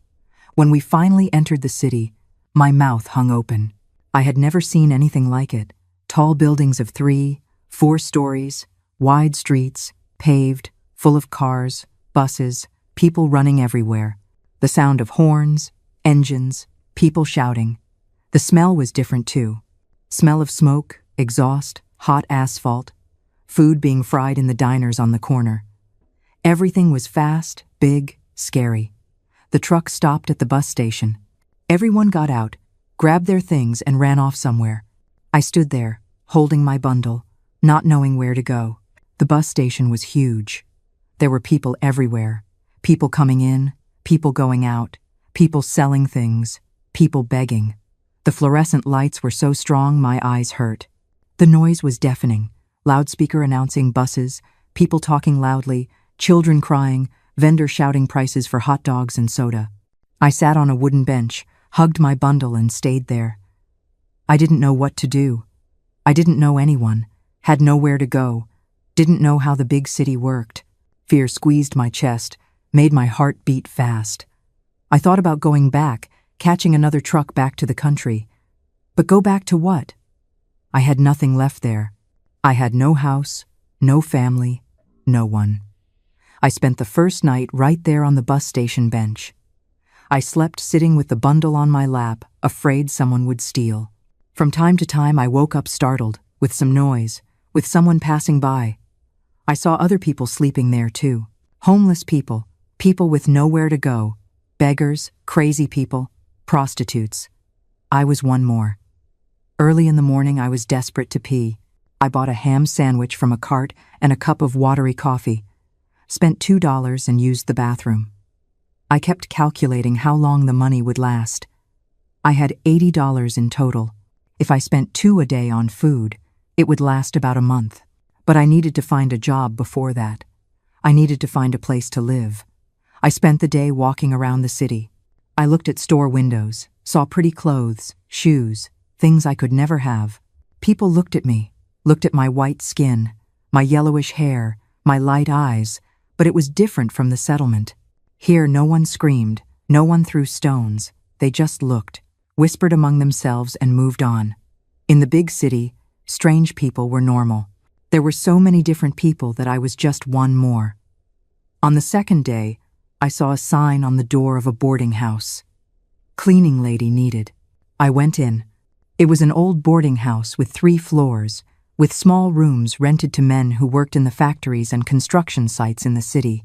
When we finally entered the city, my mouth hung open. I had never seen anything like it. Tall buildings of 3, 4 stories, wide streets, paved, full of cars, buses, people running everywhere. The sound of horns, engines, people shouting. The smell was different too. Smell of smoke, exhaust, hot asphalt, food being fried in the diners on the corner. Everything was fast, big, scary. The truck stopped at the bus station. Everyone got out, grabbed their things, and ran off somewhere. I stood there, holding my bundle, not knowing where to go. The bus station was huge. There were people everywhere. People coming in, people going out, people selling things, people begging. The fluorescent lights were so strong my eyes hurt. The noise was deafening. Loudspeaker announcing buses, people talking loudly, children crying, vendor shouting prices for hot dogs and soda. I sat on a wooden bench, hugged my bundle, and stayed there. I didn't know what to do. I didn't know anyone, had nowhere to go, didn't know how the big city worked. Fear squeezed my chest, made my heart beat fast. I thought about going back, catching another truck back to the country. But go back to what? I had nothing left there. I had no house, no family, no one. I spent the first night right there on the bus station bench. I slept sitting with the bundle on my lap, afraid someone would steal. From time to time, I woke up startled, with some noise, with someone passing by. I saw other people sleeping there too. Homeless people, people with nowhere to go, beggars, crazy people, prostitutes. I was one more. Early in the morning, I was desperate to pee. I bought a ham sandwich from a cart and a cup of watery coffee, spent $2 and used the bathroom. I kept calculating how long the money would last. I had $80 in total. If I spent $2 a day on food, it would last about a month. But I needed to find a job before that. I needed to find a place to live. I spent the day walking around the city. I looked at store windows, saw pretty clothes, shoes, things I could never have. People looked at me, looked at my white skin, my yellowish hair, my light eyes, but it was different from the settlement. Here no one screamed, no one threw stones. They just looked, whispered among themselves and moved on. In the big city, strange people were normal. There were so many different people that I was just one more. On the second day, I saw a sign on the door of a boarding house. Cleaning lady needed. I went in. It was an old boarding house with 3 floors, with small rooms rented to men who worked in the factories and construction sites in the city.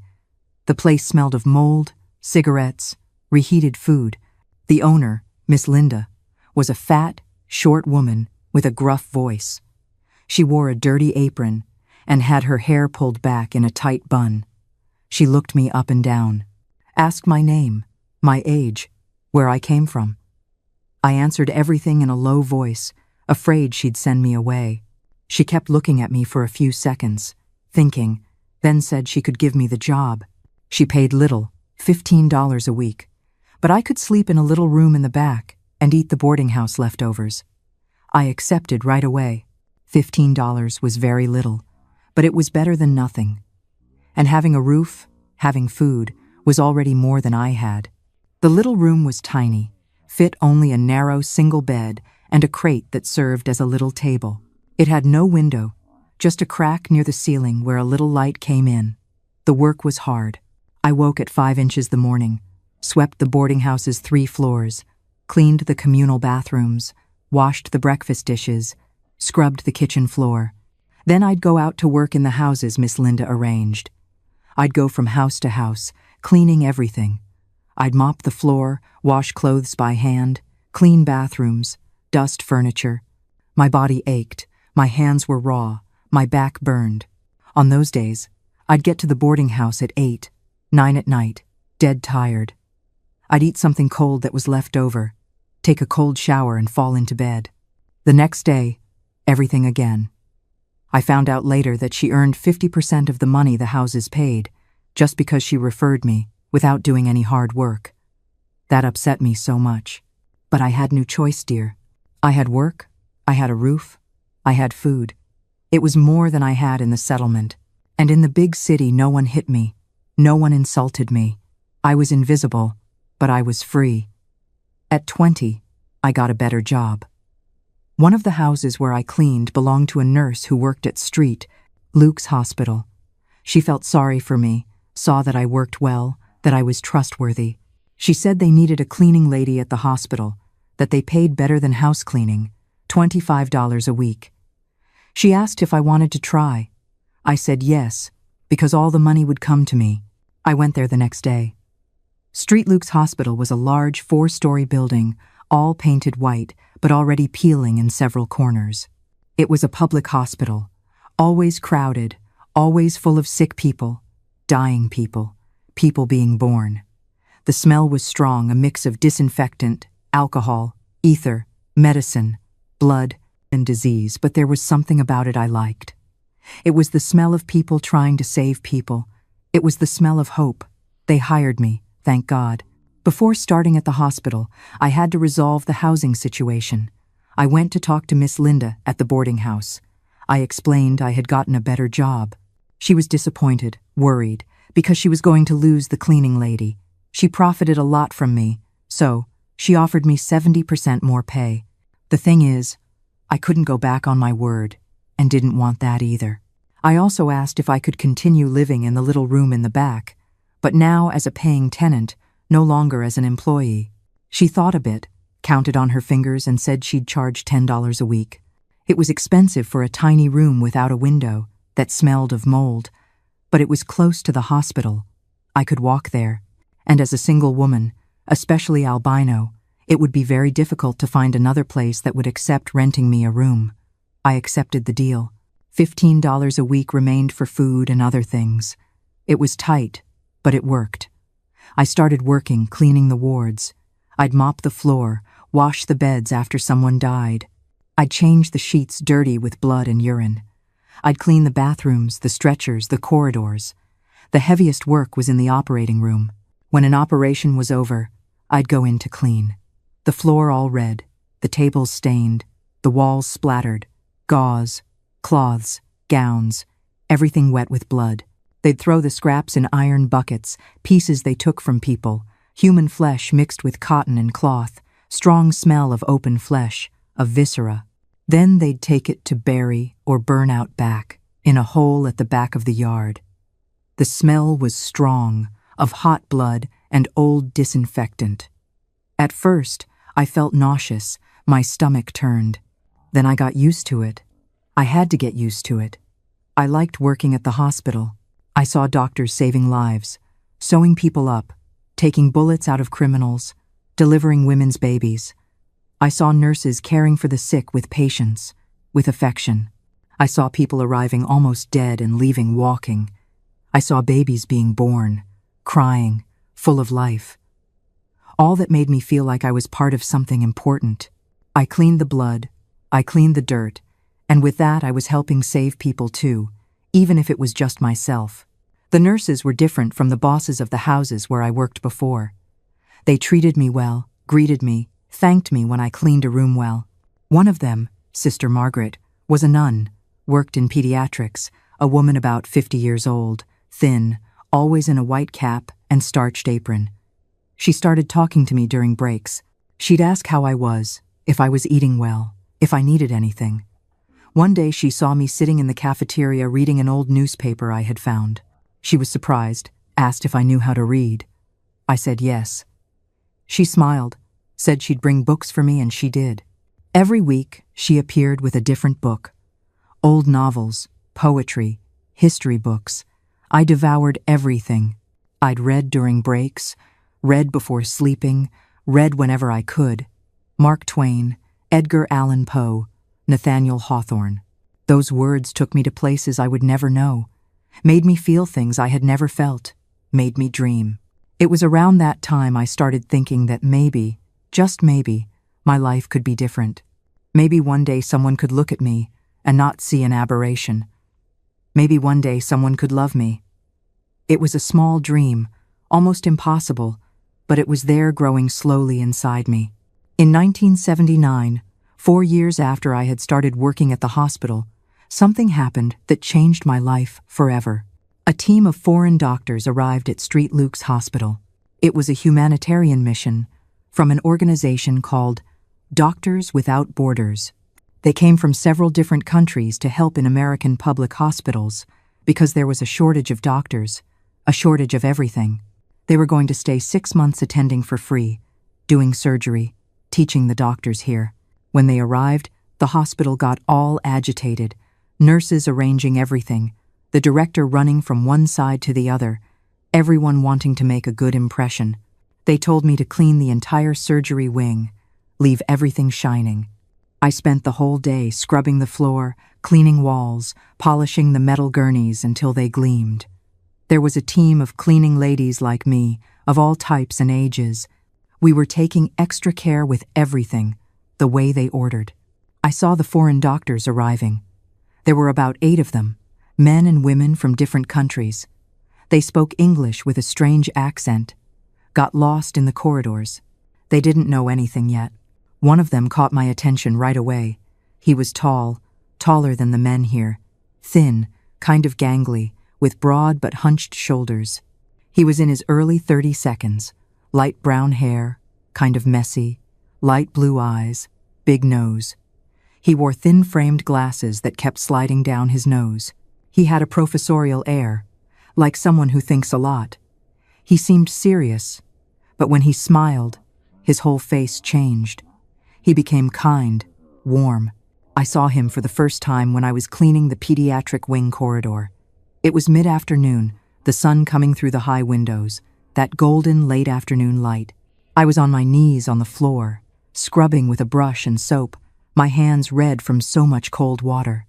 The place smelled of mold, cigarettes, reheated food. The owner, Miss Linda, was a fat, short woman with a gruff voice. She wore a dirty apron and had her hair pulled back in a tight bun. She looked me up and down, asked my name, my age, where I came from. I answered everything in a low voice, afraid she'd send me away. She kept looking at me for a few seconds, thinking, then said she could give me the job. She paid little, $15 a week, but I could sleep in a little room in the back and eat the boarding house leftovers. I accepted right away. $15 was very little, but it was better than nothing. And having a roof, having food, was already more than I had. The little room was tiny, fit only a narrow single bed and a crate that served as a little table. It had no window, just a crack near the ceiling where a little light came in. The work was hard. I woke at 5 inches the morning, swept the boarding house's 3 floors, cleaned the communal bathrooms, washed the breakfast dishes, scrubbed the kitchen floor. Then I'd go out to work in the houses Miss Linda arranged. I'd go from house to house, cleaning everything. I'd mop the floor, wash clothes by hand, clean bathrooms, dust furniture. My body ached, my hands were raw, my back burned. On those days, I'd get to the boarding house at 8, 9 at night, dead tired. I'd eat something cold that was left over, take a cold shower and fall into bed. The next day, everything again. I found out later that she earned 50% of the money the houses paid, just because she referred me, without doing any hard work. That upset me so much. But I had no choice, dear. I had work, I had a roof, I had food. It was more than I had in the settlement. And in the big city, no one hit me. No one insulted me. I was invisible, but I was free. At 20, I got a better job. One of the houses where I cleaned belonged to a nurse who worked at Luke's hospital. She felt sorry for me, saw that I worked well, that I was trustworthy. She said they needed a cleaning lady at the hospital, that they paid better than house cleaning, $25 a week. She asked if I wanted to try. I said yes, because all the money would come to me. I went there the next day. Luke's hospital was a large 4-story building, all painted white, but already peeling in several corners. It was a public hospital, always crowded, always full of sick people, dying people, people being born. The smell was strong, a mix of disinfectant, alcohol, ether, medicine, blood, and disease, but there was something about it I liked. It was the smell of people trying to save people. It was the smell of hope. They hired me, thank God. Before starting at the hospital, I had to resolve the housing situation. I went to talk to Miss Linda at the boarding house. I explained I had gotten a better job. She was disappointed, worried, because she was going to lose the cleaning lady. She profited a lot from me, so she offered me 70% more pay. The thing is, I couldn't go back on my word, and didn't want that either. I also asked if I could continue living in the little room in the back, but now as a paying tenant, no longer as an employee. She thought a bit, counted on her fingers and said she'd charge $10 a week. It was expensive for a tiny room without a window that smelled of mold, but it was close to the hospital. I could walk there, and as a single woman, especially albino, it would be very difficult to find another place that would accept renting me a room. I accepted the deal. $15 a week remained for food and other things. It was tight, but it worked. I started working, cleaning the wards. I'd mop the floor, wash the beds after someone died. I'd change the sheets dirty with blood and urine. I'd clean the bathrooms, the stretchers, the corridors. The heaviest work was in the operating room. When an operation was over, I'd go in to clean. The floor all red, the tables stained, the walls splattered, gauze, cloths, gowns, everything wet with blood. They'd throw the scraps in iron buckets, pieces they took from people, human flesh mixed with cotton and cloth, strong smell of open flesh, of viscera. Then they'd take it to bury or burn out back, in a hole at the back of the yard. The smell was strong, of hot blood and old disinfectant. At first, I felt nauseous, my stomach turned. Then I got used to it. I had to get used to it. I liked working at the hospital. I saw doctors saving lives, sewing people up, taking bullets out of criminals, delivering women's babies. I saw nurses caring for the sick with patience, with affection. I saw people arriving almost dead and leaving walking. I saw babies being born, crying, full of life. All that made me feel like I was part of something important. I cleaned the blood, I cleaned the dirt, and with that I was helping save people too, even if it was just myself. The nurses were different from the bosses of the houses where I worked before. They treated me well, greeted me, thanked me when I cleaned a room well. One of them, Sister Margaret, was a nun, worked in pediatrics, a woman about 50 years old, thin, always in a white cap and starched apron. She started talking to me during breaks. She'd ask how I was, if I was eating well, if I needed anything. One day she saw me sitting in the cafeteria reading an old newspaper I had found. She was surprised, asked if I knew how to read. I said yes. She smiled, said she'd bring books for me, and she did. Every week, she appeared with a different book. Old novels, poetry, history books. I devoured everything. I'd read during breaks, read before sleeping, read whenever I could. Mark Twain, Edgar Allan Poe, Nathaniel Hawthorne. Those words took me to places I would never know, made me feel things I had never felt, made me dream. It was around that time I started thinking that maybe, just maybe, my life could be different. Maybe one day someone could look at me and not see an aberration. Maybe one day someone could love me. It was a small dream, almost impossible, but it was there growing slowly inside me. In 1979, 4 years after I had started working at the hospital, something happened that changed my life forever. A team of foreign doctors arrived at St. Luke's Hospital. It was a humanitarian mission from an organization called Doctors Without Borders. They came from several different countries to help in American public hospitals because there was a shortage of doctors, a shortage of everything. They were going to stay 6 months attending for free, doing surgery, teaching the doctors here. When they arrived, the hospital got all agitated, nurses arranging everything, the director running from one side to the other, everyone wanting to make a good impression. They told me to clean the entire surgery wing, leave everything shining. I spent the whole day scrubbing the floor, cleaning walls, polishing the metal gurneys until they gleamed. There was a team of cleaning ladies like me, of all types and ages. We were taking extra care with everything, the way they ordered. I saw the foreign doctors arriving. There were about 8 of them, men and women from different countries. They spoke English with a strange accent, got lost in the corridors. They didn't know anything yet. One of them caught my attention right away. He was tall, taller than the men here, thin, kind of gangly, with broad but hunched shoulders. He was in his early 30s, light brown hair, kind of messy, light blue eyes, big nose. He wore thin-framed glasses that kept sliding down his nose. He had a professorial air, like someone who thinks a lot. He seemed serious, but when he smiled, his whole face changed. He became kind, warm. I saw him for the first time when I was cleaning the pediatric wing corridor. It was mid-afternoon, the sun coming through the high windows, that golden late afternoon light. I was on my knees on the floor, scrubbing with a brush and soap, my hands red from so much cold water.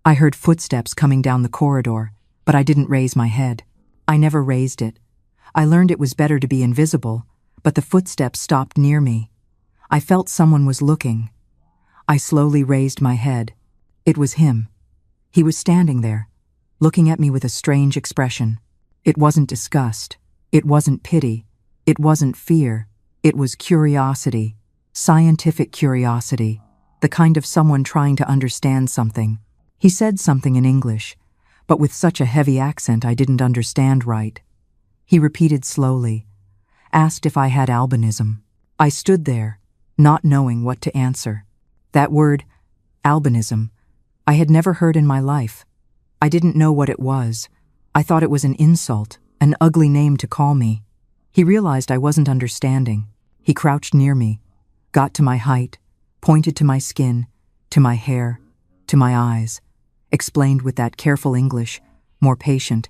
I heard footsteps coming down the corridor, but I didn't raise my head. I never raised it. I learned it was better to be invisible, but the footsteps stopped near me. I felt someone was looking. I slowly raised my head. It was him. He was standing there, looking at me with a strange expression. It wasn't disgust. It wasn't pity. It wasn't fear. It was curiosity, scientific curiosity, the kind of someone trying to understand something. He said something in English, but with such a heavy accent I didn't understand right. He repeated slowly, asked if I had albinism. I stood there, not knowing what to answer. That word, albinism, I had never heard in my life. I didn't know what it was. I thought it was an insult, an ugly name to call me. He realized I wasn't understanding. He crouched near me, got to my height, pointed to my skin, to my hair, to my eyes, explained with that careful English, more patient,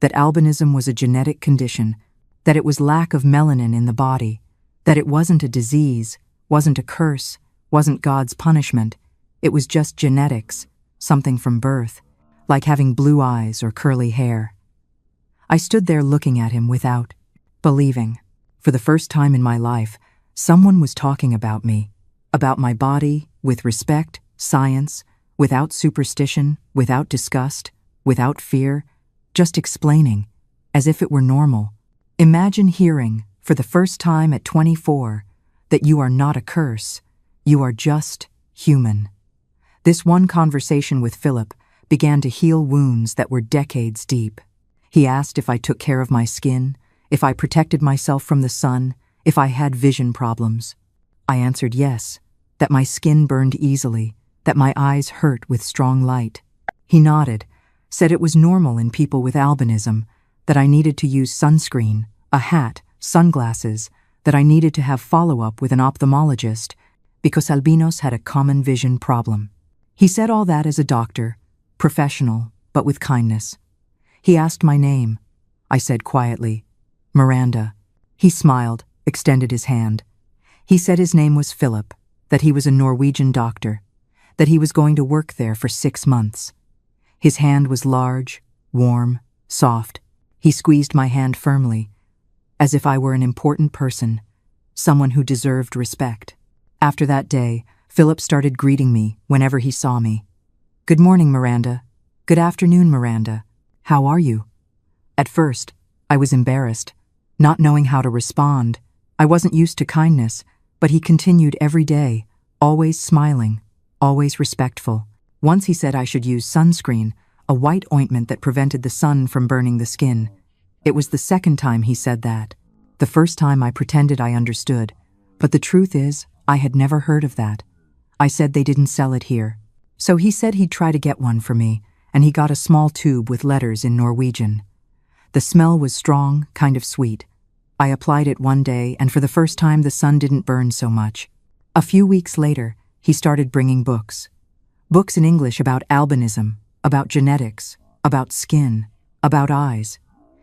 that albinism was a genetic condition, that it was lack of melanin in the body, that it wasn't a disease, wasn't a curse, wasn't God's punishment. It was just genetics, something from birth, like having blue eyes or curly hair. I stood there looking at him without believing. For the first time in my life, someone was talking about me, about my body, with respect, science, without superstition, without disgust, without fear, just explaining, as if it were normal. Imagine hearing, for the first time at 24, that you are not a curse, you are just human. This one conversation with Philip began to heal wounds that were decades deep. He asked if I took care of my skin, if I protected myself from the sun, if I had vision problems. I answered yes, that my skin burned easily, that my eyes hurt with strong light. He nodded, said it was normal in people with albinism, that I needed to use sunscreen, a hat, sunglasses, that I needed to have follow-up with an ophthalmologist, because albinos had a common vision problem. He said all that as a doctor, professional, but with kindness. He asked my name. I said quietly, Miranda. He smiled, extended his hand. He said his name was Philip, that he was a Norwegian doctor, that he was going to work there for 6 months. His hand was large, warm, soft. He squeezed my hand firmly, as if I were an important person, someone who deserved respect. After that day, Philip started greeting me whenever he saw me. Good morning, Miranda. Good afternoon, Miranda. How are you? At first, I was embarrassed, not knowing how to respond. I wasn't used to kindness, but he continued every day, always smiling, always respectful. Once he said I should use sunscreen, a white ointment that prevented the sun from burning the skin. It was the second time he said that. The first time I pretended I understood, but the truth is, I had never heard of that. I said they didn't sell it here. So he said he'd try to get one for me, and he got a small tube with letters in Norwegian. The smell was strong, kind of sweet. I applied it one day, and for the first time the sun didn't burn so much. A few weeks later, he started bringing books. Books in English about albinism, about genetics, about skin, about eyes.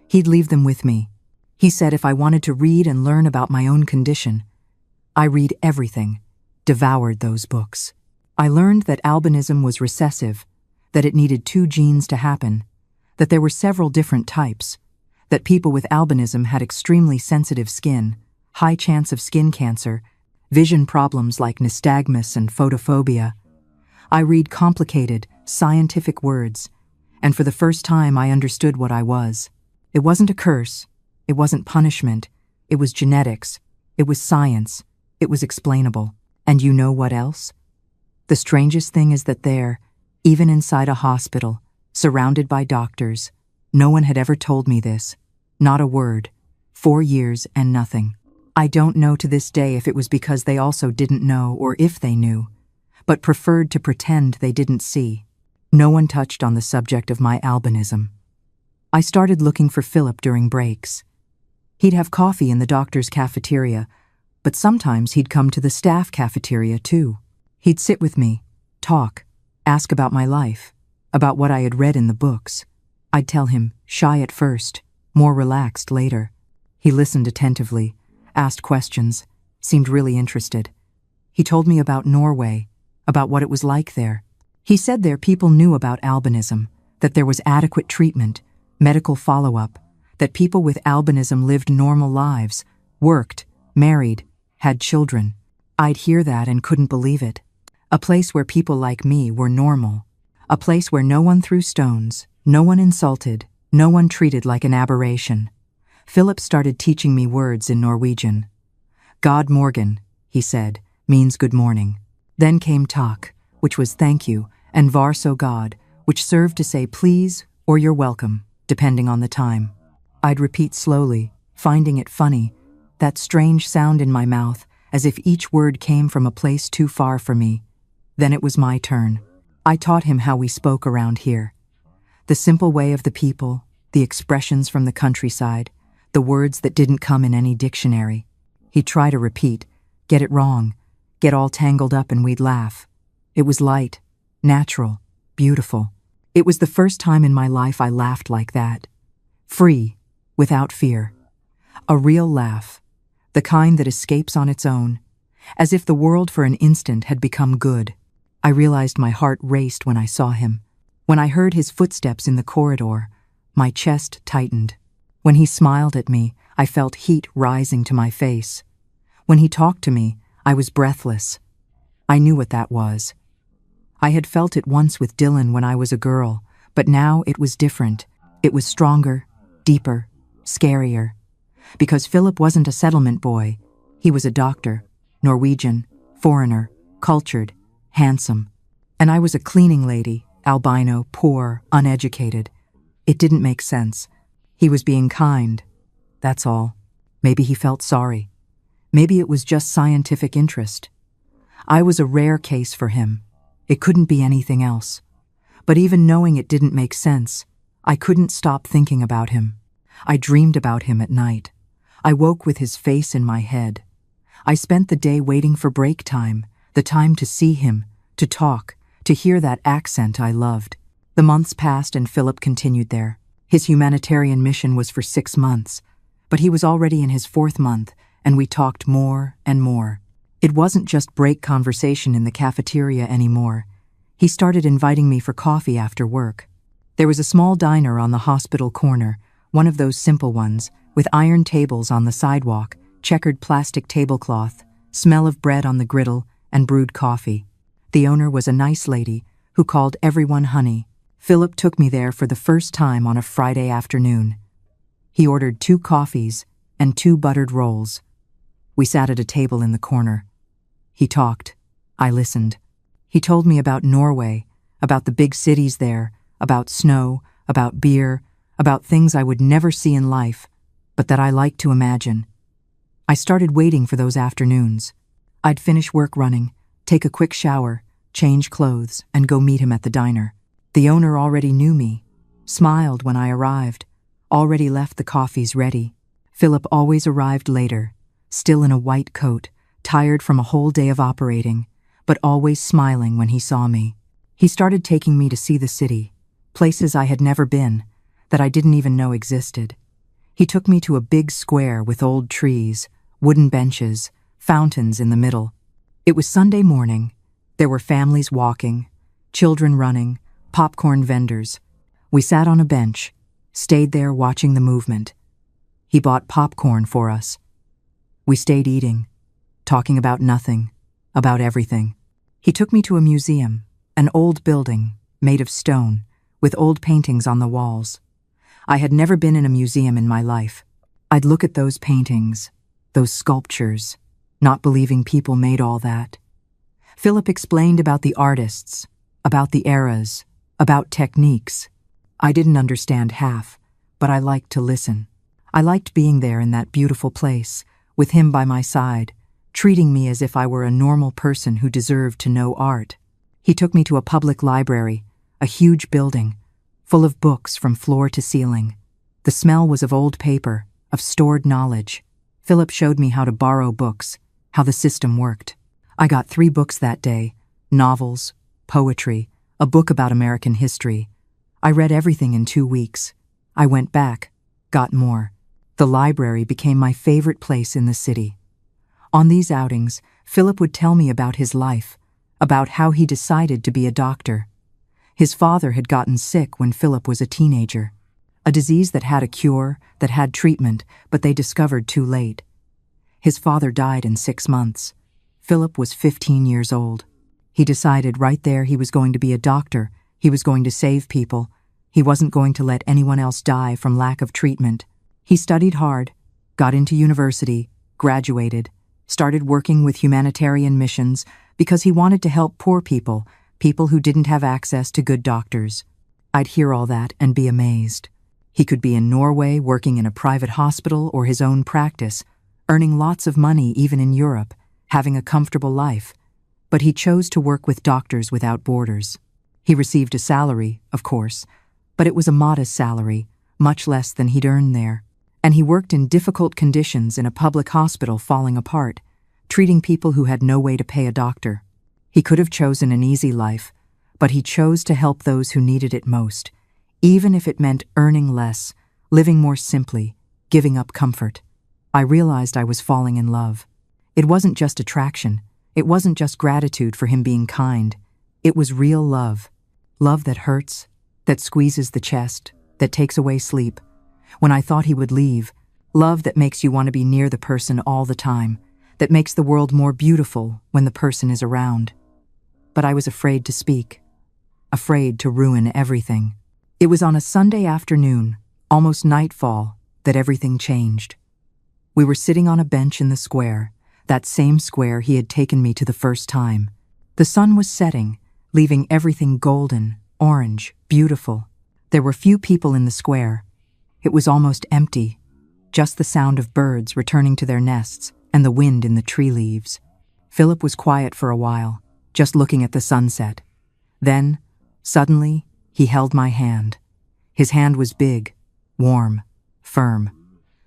He'd leave them with me. He said if I wanted to read and learn about my own condition, I read everything, devoured those books. I learned that albinism was recessive, that it needed 2 genes to happen, that there were several different types, that people with albinism had extremely sensitive skin, high chance of skin cancer, vision problems like nystagmus and photophobia. I read complicated, scientific words, and for the first time I understood what I was. It wasn't a curse, it wasn't punishment, it was genetics, it was science, it was explainable. And you know what else? The strangest thing is that there, even inside a hospital, surrounded by doctors, no one had ever told me this. Not a word. 4 years and nothing. I don't know to this day if it was because they also didn't know or if they knew, but preferred to pretend they didn't see. No one touched on the subject of my albinism. I started looking for Philip during breaks. He'd have coffee in the doctor's cafeteria, But sometimes he'd come to the staff cafeteria too. He'd sit with me, talk, ask about my life, about what I had read in the books. I'd tell him, shy at first, more relaxed later. He listened attentively, asked questions, seemed really interested. He told me about Norway, about what it was like there. He said there people knew about albinism, that there was adequate treatment, medical follow-up, that people with albinism lived normal lives, worked, married, had children. I'd hear that and couldn't believe it. A place where people like me were normal. A place where no one threw stones, no one insulted, no one treated like an aberration. Philip started teaching me words in Norwegian. God morgen, he said, means good morning. Then came tak, which was thank you, and var so god, which served to say please or you're welcome, depending on the time. I'd repeat slowly, finding it funny, that strange sound in my mouth, as if each word came from a place too far for me. Then it was my turn. I taught him how we spoke around here. The simple way of the people, the expressions from the countryside, the words that didn't come in any dictionary. He'd try to repeat, get it wrong, get all tangled up, and we'd laugh. It was light, natural, beautiful. It was the first time in my life I laughed like that. Free, without fear. A real laugh, the kind that escapes on its own, as if the world for an instant had become good. I realized my heart raced when I saw him. When I heard his footsteps in the corridor, my chest tightened. When he smiled at me, I felt heat rising to my face. When he talked to me, I was breathless. I knew what that was. I had felt it once with Dylan when I was a girl, but now it was different. It was stronger, deeper, scarier. Because Philip wasn't a settlement boy. He was a doctor, Norwegian, foreigner, cultured, handsome. And I was a cleaning lady, albino, poor, uneducated. It didn't make sense. He was being kind. That's all. Maybe he felt sorry. Maybe it was just scientific interest. I was a rare case for him. It couldn't be anything else. But even knowing it didn't make sense, I couldn't stop thinking about him. I dreamed about him at night. I woke with his face in my head. I spent the day waiting for break time, the time to see him, to talk, to hear that accent I loved. The months passed and Philip continued there. His humanitarian mission was for 6 months, but he was already in his 4th month, and we talked more and more. It wasn't just break conversation in the cafeteria anymore. He started inviting me for coffee after work. There was a small diner on the hospital corner, one of those simple ones, with iron tables on the sidewalk, checkered plastic tablecloth, smell of bread on the griddle, and brewed coffee. The owner was a nice lady who called everyone honey. Philip took me there for the first time on a Friday afternoon. He ordered 2 coffees and 2 buttered rolls. We sat at a table in the corner. He talked. I listened. He told me about Norway, about the big cities there, about snow, about beer, about things I would never see in life, but that I liked to imagine. I started waiting for those afternoons. I'd finish work running, take a quick shower, change clothes, and go meet him at the diner. The owner already knew me, smiled when I arrived, already left the coffees ready. Philip always arrived later, still in a white coat, tired from a whole day of operating, but always smiling when he saw me. He started taking me to see the city, places I had never been, that I didn't even know existed. He took me to a big square with old trees, wooden benches, fountains in the middle. It was Sunday morning. There were families walking, children running, popcorn vendors. We sat on a bench, stayed there watching the movement. He bought popcorn for us. We stayed eating, talking about nothing, about everything. He took me to a museum, an old building made of stone, with old paintings on the walls. I had never been in a museum in my life. I'd look at those paintings, those sculptures, not believing people made all that. Philip explained about the artists, about the eras, about techniques. I didn't understand half, but I liked to listen. I liked being there in that beautiful place, with him by my side, treating me as if I were a normal person who deserved to know art. He took me to a public library, a huge building, full of books from floor to ceiling. The smell was of old paper, of stored knowledge. Philip showed me how to borrow books, how the system worked. I got 3 books that day: novels, poetry, a book about American history. I read everything in 2 weeks. I went back, got more. The library became my favorite place in the city. On these outings, Philip would tell me about his life, about how he decided to be a doctor. His father had gotten sick when Philip was a teenager, a disease that had a cure, that had treatment, but they discovered too late. His father died in 6 months. Philip was 15 years old. He decided right there he was going to be a doctor. He was going to save people. He wasn't going to let anyone else die from lack of treatment. He studied hard, got into university, graduated, started working with humanitarian missions because he wanted to help poor people, people who didn't have access to good doctors. I'd hear all that and be amazed. He could be in Norway working in a private hospital or his own practice, earning lots of money even in Europe, having a comfortable life. But he chose to work with Doctors Without Borders. He received a salary, of course, but it was a modest salary, much less than he'd earned there. And he worked in difficult conditions in a public hospital falling apart, treating people who had no way to pay a doctor. He could have chosen an easy life, but he chose to help those who needed it most, even if it meant earning less, living more simply, giving up comfort. I realized I was falling in love. It wasn't just attraction. It wasn't just gratitude for him being kind. It was real love. Love that hurts, that squeezes the chest, that takes away sleep. When I thought he would leave, love that makes you want to be near the person all the time, that makes the world more beautiful when the person is around. But I was afraid to speak, afraid to ruin everything. It was on a Sunday afternoon, almost nightfall, that everything changed. We were sitting on a bench in the square, that same square he had taken me to the first time. The sun was setting, leaving everything golden, orange, beautiful. There were few people in the square. It was almost empty, just the sound of birds returning to their nests and the wind in the tree leaves. Philip was quiet for a while, just looking at the sunset. Then, suddenly, he held my hand. His hand was big, warm, firm.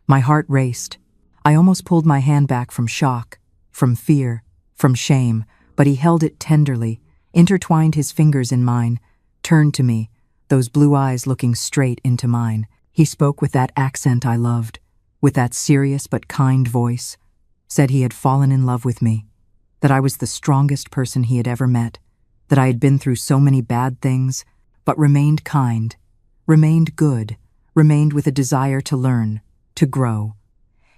My heart raced. I almost pulled my hand back from shock, from fear, from shame, but he held it tenderly, intertwined his fingers in mine, turned to me, those blue eyes looking straight into mine. He spoke with that accent I loved, with that serious but kind voice, said he had fallen in love with me, that I was the strongest person he had ever met, that I had been through so many bad things, but remained kind, remained good, remained with a desire to learn, to grow.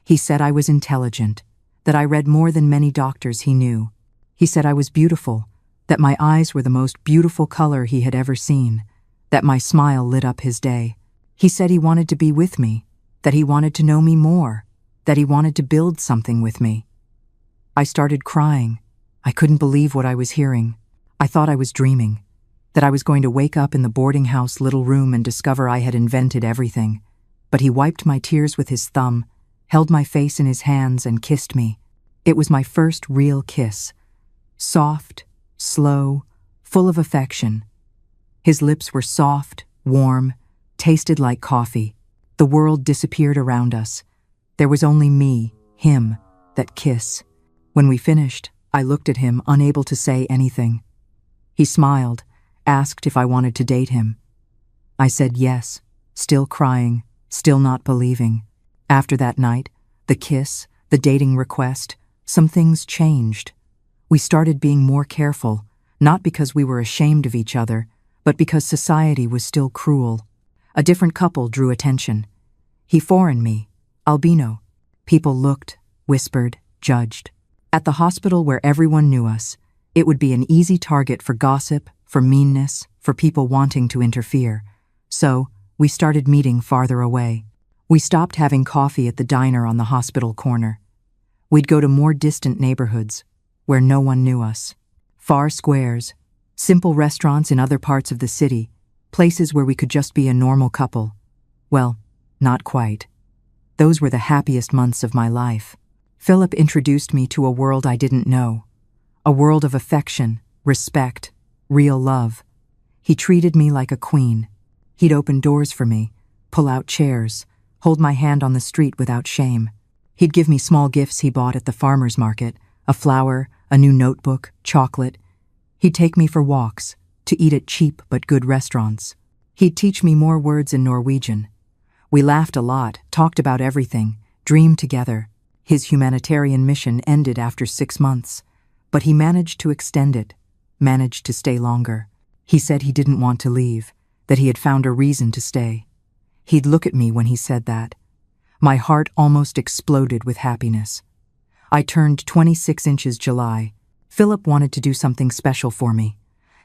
He said I was intelligent, that I read more than many doctors he knew. He said I was beautiful, that my eyes were the most beautiful color he had ever seen, that my smile lit up his day. He said he wanted to be with me, that he wanted to know me more, that he wanted to build something with me. I started crying. I couldn't believe what I was hearing. I thought I was dreaming, that I was going to wake up in the boarding house little room and discover I had invented everything. But he wiped my tears with his thumb, held my face in his hands and kissed me. It was my first real kiss. Soft, slow, full of affection. His lips were soft, warm, tasted like coffee. The world disappeared around us. There was only me, him, that kiss. When we finished, I looked at him, unable to say anything. He smiled, asked if I wanted to date him. I said yes, still crying, still not believing. After that night, the kiss, the dating request, some things changed. We started being more careful, not because we were ashamed of each other, but because society was still cruel. A different couple drew attention. He foreign me, albino. People looked, whispered, judged. At the hospital where everyone knew us, it would be an easy target for gossip, for meanness, for people wanting to interfere. So, we started meeting farther away. We stopped having coffee at the diner on the hospital corner. We'd go to more distant neighborhoods, where no one knew us. Far squares, simple restaurants in other parts of the city, places where we could just be a normal couple. Well, not quite. Those were the happiest months of my life. Philip introduced me to a world I didn't know. A world of affection, respect, real love. He treated me like a queen. He'd open doors for me, pull out chairs, hold my hand on the street without shame. He'd give me small gifts he bought at the farmer's market, A flower, a new notebook, chocolate. He'd take me for walks, to eat at cheap but good restaurants. He'd teach me more words in Norwegian. We laughed a lot, talked about everything, dreamed together. His humanitarian mission ended after 6 months, but he managed to extend it, managed to stay longer. He said he didn't want to leave, that he had found a reason to stay. He'd look at me when he said that. My heart almost exploded with happiness. I turned 26 inches July. Philip wanted to do something special for me.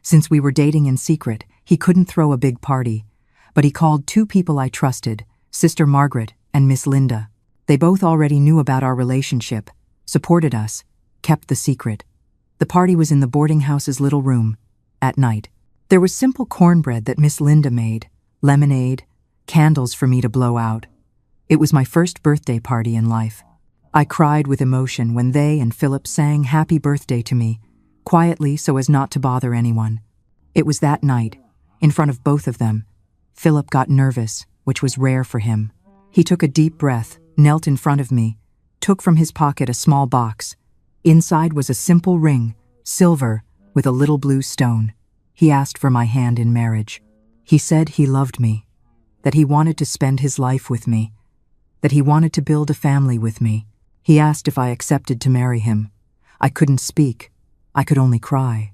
Since we were dating in secret, he couldn't throw a big party, but he called 2 people I trusted, Sister Margaret and Miss Linda. They both already knew about our relationship, supported us, kept the secret. The party was in the boarding house's little room, at night. There was simple cornbread that Miss Linda made, lemonade, candles for me to blow out. It was my first birthday party in life. I cried with emotion when they and Philip sang happy birthday to me, quietly so as not to bother anyone. It was that night, in front of both of them. Philip got nervous, which was rare for him. He took a deep breath, knelt in front of me, took from his pocket a small box. Inside was a simple ring, silver, with a little blue stone. He asked for my hand in marriage. He said he loved me, that he wanted to spend his life with me, that he wanted to build a family with me. He asked if I accepted to marry him. I couldn't speak. I could only cry.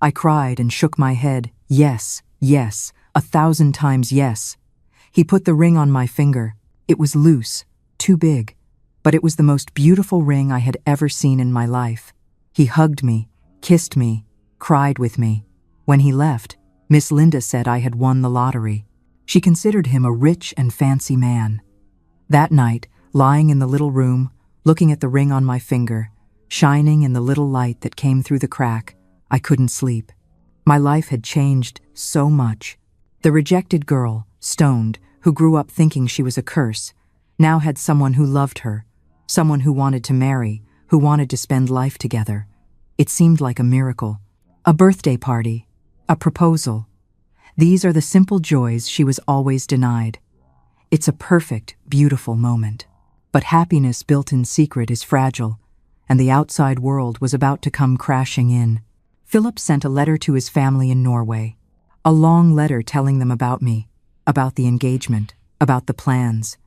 I cried and shook my head, yes, yes, 1,000 times yes. He put the ring on my finger. It was loose, too big, but it was the most beautiful ring I had ever seen in my life. He hugged me, kissed me, cried with me. When he left, Miss Linda said I had won the lottery. She considered him a rich and fancy man. That night, lying in the little room, looking at the ring on my finger, shining in the little light that came through the crack, I couldn't sleep. My life had changed so much. The rejected girl, stoned, who grew up thinking she was a curse, now had someone who loved her, someone who wanted to marry, who wanted to spend life together. It seemed like a miracle. A birthday party, a proposal. These are the simple joys she was always denied. It's a perfect, beautiful moment. But happiness built in secret is fragile, and the outside world was about to come crashing in. Philip sent a letter to his family in Norway. A long letter telling them about me, about the engagement, about the plans.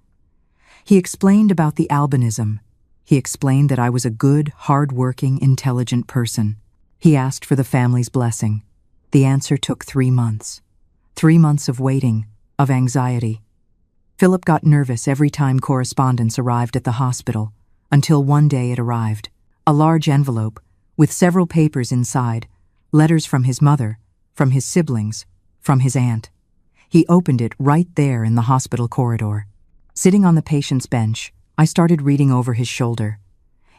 He explained about the albinism. He explained that I was a good, hard-working, intelligent person. He asked for the family's blessing. The answer took 3 months. 3 months of waiting, of anxiety. Philip got nervous every time correspondence arrived at the hospital, until one day it arrived. A large envelope, with several papers inside, letters from his mother, from his siblings, from his aunt. He opened it right there in the hospital corridor. Sitting on the patient's bench, I started reading over his shoulder.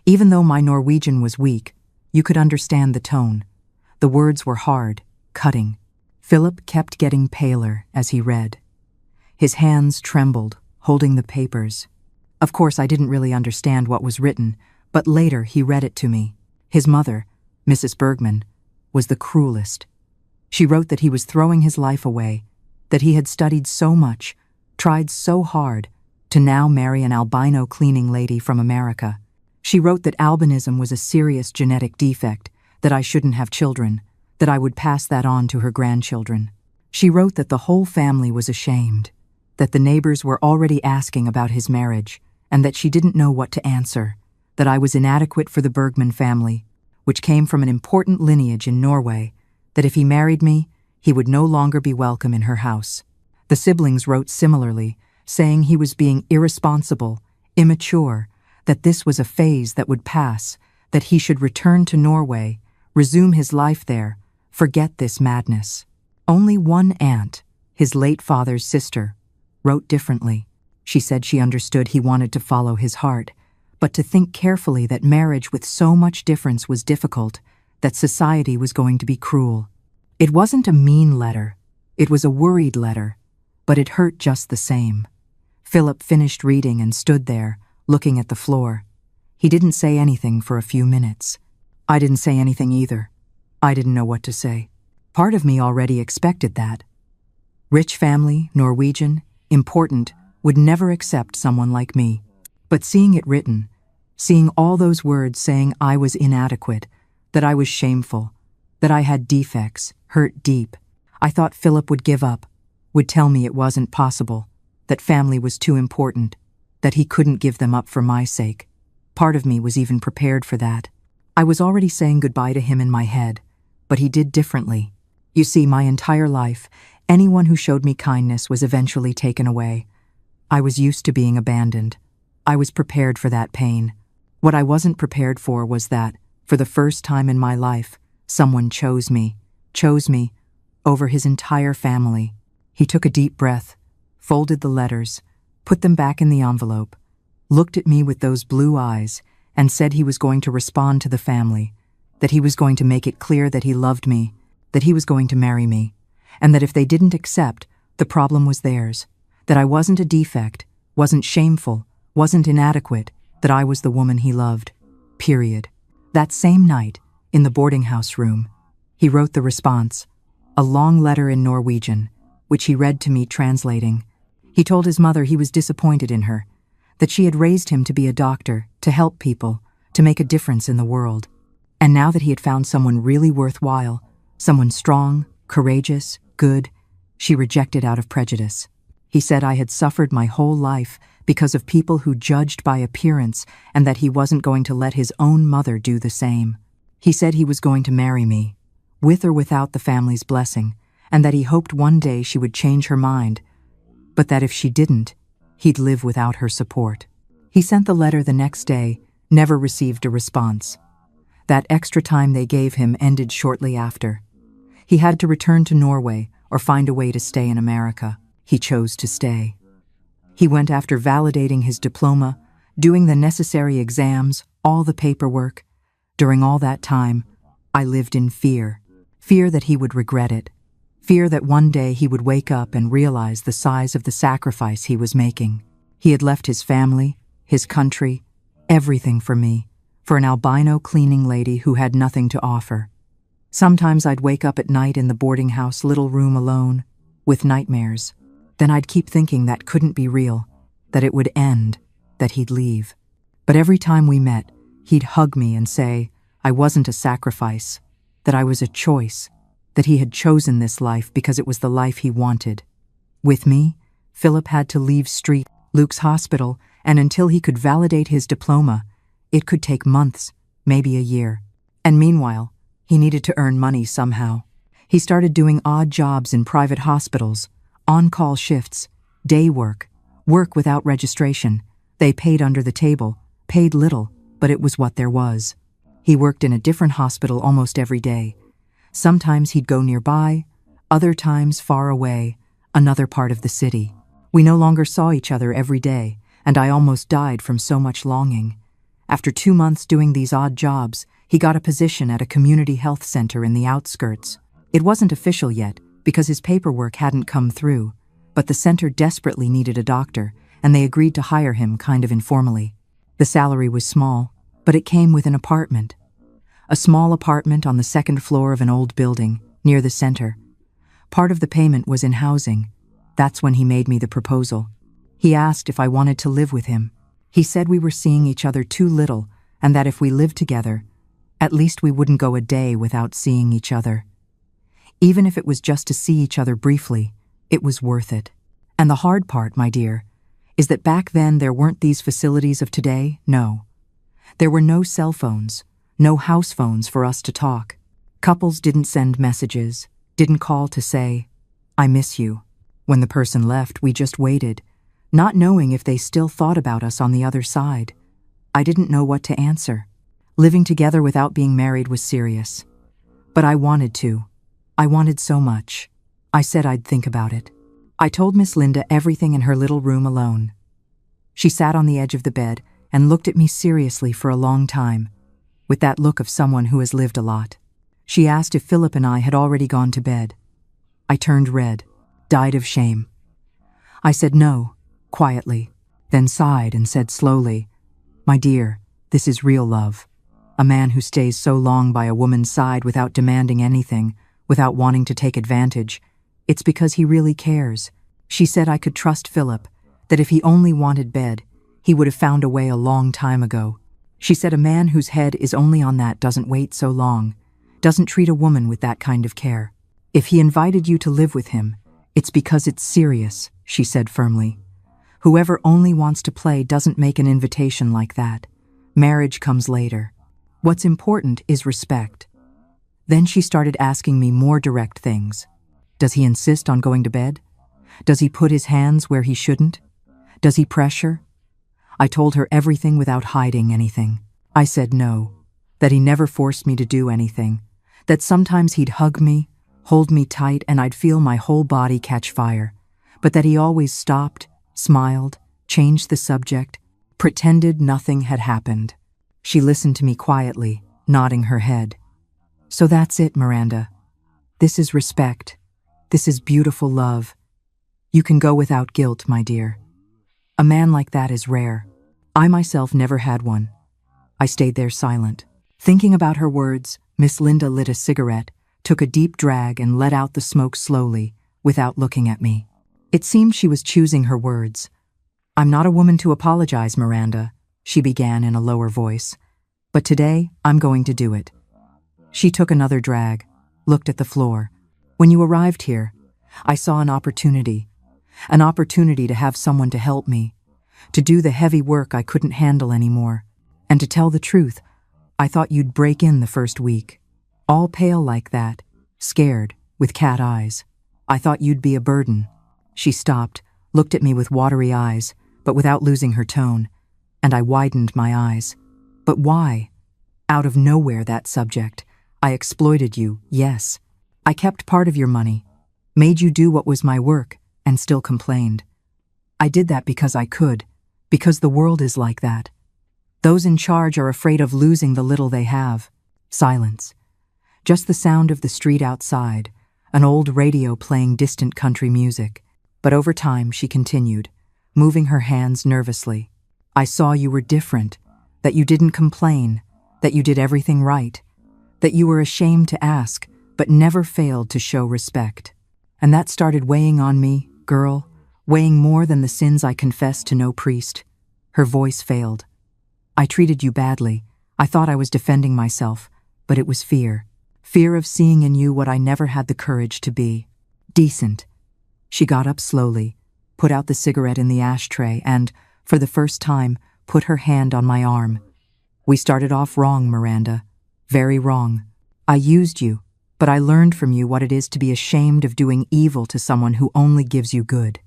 Even though my Norwegian was weak, you could understand the tone. The words were hard, cutting. Philip kept getting paler as he read. His hands trembled, holding the papers. Of course, I didn't really understand what was written, but later he read it to me. His mother, Mrs. Bergman, was the cruelest. She wrote that he was throwing his life away, that he had studied so much, tried so hard, to now marry an albino cleaning lady from America. She wrote that albinism was a serious genetic defect, that I shouldn't have children, that I would pass that on to her grandchildren. She wrote that the whole family was ashamed, that the neighbors were already asking about his marriage, and that she didn't know what to answer, that I was inadequate for the Bergman family, which came from an important lineage in Norway, that if he married me, he would no longer be welcome in her house. The siblings wrote similarly, saying he was being irresponsible, immature, that this was a phase that would pass, that he should return to Norway, resume his life there, forget this madness. Only one aunt, his late father's sister, wrote differently. She said she understood he wanted to follow his heart, but to think carefully that marriage with so much difference was difficult, that society was going to be cruel. It wasn't a mean letter. It was a worried letter, but it hurt just the same. Philip finished reading and stood there, looking at the floor. He didn't say anything for a few minutes. I didn't say anything either. I didn't know what to say. Part of me already expected that. Rich family, Norwegian, important, would never accept someone like me. But seeing it written, Seeing all those words saying I was inadequate, that I was shameful, that I had defects, hurt deep. I thought Philip would give up, would tell me it wasn't possible, that family was too important, that he couldn't give them up for my sake. Part of me was even prepared for that. I was already saying goodbye to him in my head, but he did differently. You see, my entire life, anyone who showed me kindness was eventually taken away. I was used to being abandoned. I was prepared for that pain. What I wasn't prepared for was that, for the first time in my life, someone chose me over his entire family. He took a deep breath, folded the letters, put them back in the envelope, looked at me with those blue eyes, and said he was going to respond to the family, that he was going to make it clear that he loved me, that he was going to marry me, and that if they didn't accept, the problem was theirs, that I wasn't a defect, wasn't shameful, wasn't inadequate, that I was the woman he loved. Period. That same night, in the boarding house room, he wrote the response, a long letter in Norwegian, which he read to me translating. He told his mother he was disappointed in her, that she had raised him to be a doctor, to help people, to make a difference in the world. And now that he had found someone really worthwhile, someone strong, courageous, good, she rejected out of prejudice. He said I had suffered my whole life because of people who judged by appearance and that he wasn't going to let his own mother do the same. He said he was going to marry me, with or without the family's blessing, and that he hoped one day she would change her mind, but that if she didn't, he'd live without her support. He sent the letter the next day, never received a response. That extra time they gave him ended shortly after. He had to return to Norway or find a way to stay in America. He chose to stay. He went after validating his diploma, doing the necessary exams, all the paperwork. During all that time, I lived in fear. Fear that he would regret it. Fear that one day he would wake up and realize the size of the sacrifice he was making. He had left his family, his country, everything for me, for an albino cleaning lady who had nothing to offer. Sometimes I'd wake up at night in the boarding house little room alone, with nightmares. Then I'd keep thinking that couldn't be real, that it would end, that he'd leave. But every time we met, he'd hug me and say I wasn't a sacrifice, that I was a choice, that he had chosen this life because it was the life he wanted. With me, Philip had to leave St. Luke's Hospital, and until he could validate his diploma, it could take months, maybe a year. And meanwhile, he needed to earn money somehow. He started doing odd jobs in private hospitals, on-call shifts, day work without registration. They paid under the table, paid little, but it was what there was. He worked in a different hospital almost every day. Sometimes he'd go nearby, other times far away, another part of the city. We no longer saw each other every day, and I almost died from so much longing. After 2 months doing these odd jobs, he got a position at a community health center in the outskirts. It wasn't official yet, because his paperwork hadn't come through, but the center desperately needed a doctor, and they agreed to hire him kind of informally. The salary was small, but it came with an apartment. A small apartment on the second floor of an old building, near the center. Part of the payment was in housing. That's when he made me the proposal. He asked if I wanted to live with him. He said we were seeing each other too little, and that if we lived together, at least we wouldn't go a day without seeing each other. Even if it was just to see each other briefly, it was worth it. And the hard part, my dear, is that back then there weren't these facilities of today, no. There were no cell phones, no house phones for us to talk. Couples didn't send messages, didn't call to say, I miss you. When the person left, we just waited, not knowing if they still thought about us on the other side. I didn't know what to answer. Living together without being married was serious. But I wanted to. I wanted so much. I said I'd think about it. I told Miss Linda everything in her little room alone. She sat on the edge of the bed and looked at me seriously for a long time, with that look of someone who has lived a lot. She asked if Philip and I had already gone to bed. I turned red, died of shame. I said no, quietly, then sighed and said slowly, My dear, this is real love. A man who stays so long by a woman's side without demanding anything, without wanting to take advantage, it's because he really cares. She said I could trust Philip, that if he only wanted bed, he would have found a way a long time ago. She said a man whose head is only on that doesn't wait so long, doesn't treat a woman with that kind of care. If he invited you to live with him, it's because it's serious, she said firmly. Whoever only wants to play doesn't make an invitation like that. Marriage comes later. What's important is respect. Then she started asking me more direct things. Does he insist on going to bed? Does he put his hands where he shouldn't? Does he pressure? I told her everything without hiding anything. I said no, that he never forced me to do anything, that sometimes he'd hug me, hold me tight, and I'd feel my whole body catch fire, but that he always stopped, smiled, changed the subject, pretended nothing had happened. She listened to me quietly, nodding her head. So that's it, Miranda. This is respect. This is beautiful love. You can go without guilt, my dear. A man like that is rare. I myself never had one. I stayed there silent. Thinking about her words, Miss Linda lit a cigarette, took a deep drag and let out the smoke slowly, without looking at me. It seemed she was choosing her words. I'm not a woman to apologize, Miranda, she began in a lower voice. But today, I'm going to do it. She took another drag, looked at the floor. When you arrived here, I saw an opportunity to have someone to help me, to do the heavy work I couldn't handle anymore. And to tell the truth, I thought you'd break in the first week. All pale like that, scared, with cat eyes. I thought you'd be a burden. She stopped, looked at me with watery eyes, but without losing her tone, and I widened my eyes. But why? Out of nowhere, that subject. I exploited you, yes. I kept part of your money, made you do what was my work, and still complained. I did that because I could, because the world is like that. Those in charge are afraid of losing the little they have. Silence. Just the sound of the street outside, an old radio playing distant country music. But over time, she continued, moving her hands nervously. I saw you were different, that you didn't complain, that you did everything right, that you were ashamed to ask, but never failed to show respect. And that started weighing on me, girl, weighing more than the sins I confessed to no priest. Her voice failed. I treated you badly. I thought I was defending myself, but it was fear. Fear of seeing in you what I never had the courage to be. Decent. She got up slowly, put out the cigarette in the ashtray, and, for the first time, put her hand on my arm. We started off wrong, Miranda. Very wrong. I used you, but I learned from you what it is to be ashamed of doing evil to someone who only gives you good.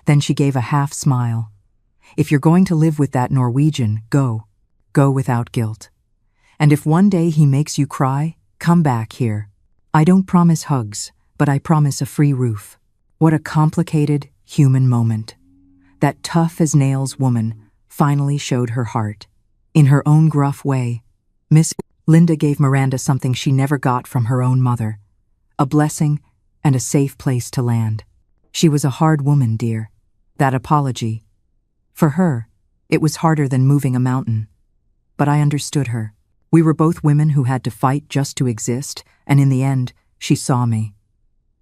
Then she gave a half smile. If you're going to live with that Norwegian, go. Go without guilt. And if one day he makes you cry, come back here. I don't promise hugs, but I promise a free roof. What a complicated, human moment. That tough-as-nails woman finally showed her heart. In her own gruff way, Miss Linda gave Miranda something she never got from her own mother. A blessing and a safe place to land. She was a hard woman, dear. That apology. For her, it was harder than moving a mountain. But I understood her. We were both women who had to fight just to exist, and in the end, she saw me.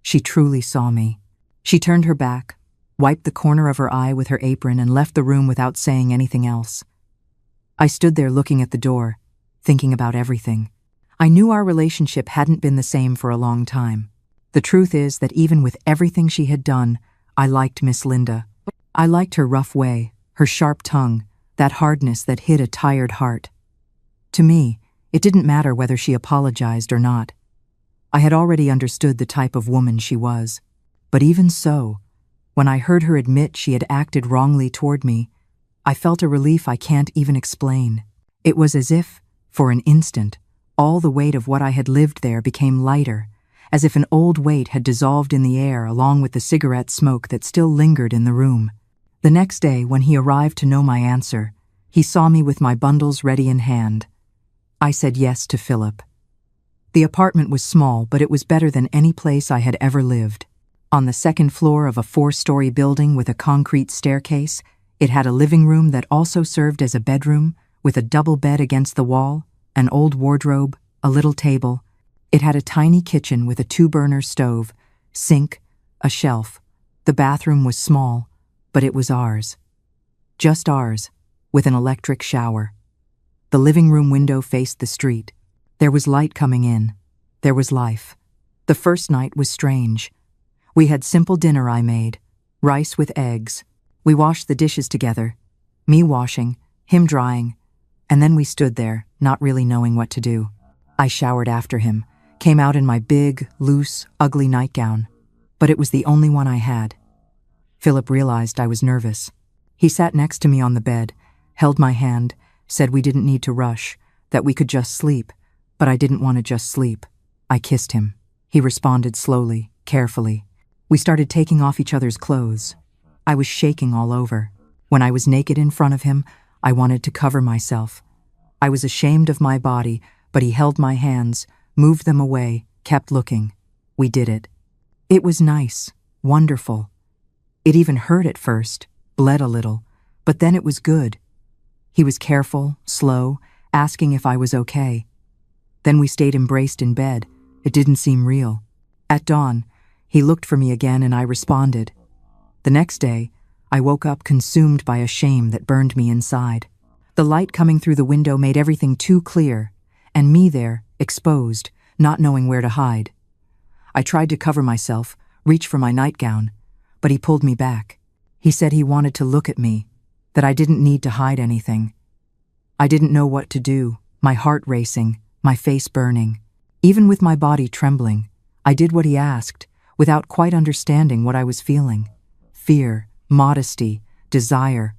She truly saw me. She turned her back, wiped the corner of her eye with her apron, and left the room without saying anything else. I stood there looking at the door, thinking about everything. I knew our relationship hadn't been the same for a long time. The truth is that even with everything she had done, I liked Miss Linda. I liked her rough way, her sharp tongue, that hardness that hid a tired heart. To me, it didn't matter whether she apologized or not. I had already understood the type of woman she was. But even so, when I heard her admit she had acted wrongly toward me, I felt a relief I can't even explain. It was as if, for an instant, all the weight of what I had lived there became lighter, as if an old weight had dissolved in the air along with the cigarette smoke that still lingered in the room. The next day, when he arrived to know my answer, he saw me with my bundles ready in hand. I said yes to Philip. The apartment was small, but it was better than any place I had ever lived. On the second floor of a 4-story building with a concrete staircase, it had a living room that also served as a bedroom, with a double bed against the wall, an old wardrobe, a little table. It had a tiny kitchen with a 2-burner stove, sink, a shelf. The bathroom was small, but it was ours. Just ours, with an electric shower. The living room window faced the street. There was light coming in. There was life. The first night was strange. We had simple dinner I made. Rice with eggs. We washed the dishes together. Me washing, him drying. And then we stood there, not really knowing what to do. I showered after him, came out in my big, loose, ugly nightgown. But it was the only one I had. Philip realized I was nervous. He sat next to me on the bed, held my hand, said we didn't need to rush, that we could just sleep. But I didn't want to just sleep. I kissed him. He responded slowly, carefully. We started taking off each other's clothes. I was shaking all over. When I was naked in front of him, I wanted to cover myself. I was ashamed of my body, but he held my hands, moved them away, kept looking. We did it. It was nice, wonderful. It even hurt at first, bled a little, but then it was good. He was careful, slow, asking if I was okay. Then we stayed embraced in bed. It didn't seem real. At dawn, he looked for me again and I responded. The next day, I woke up consumed by a shame that burned me inside. The light coming through the window made everything too clear, and me there, exposed, not knowing where to hide. I tried to cover myself, reach for my nightgown, but he pulled me back. He said he wanted to look at me, that I didn't need to hide anything. I didn't know what to do, my heart racing, my face burning. Even with my body trembling, I did what he asked, without quite understanding what I was feeling. Fear, modesty, desire,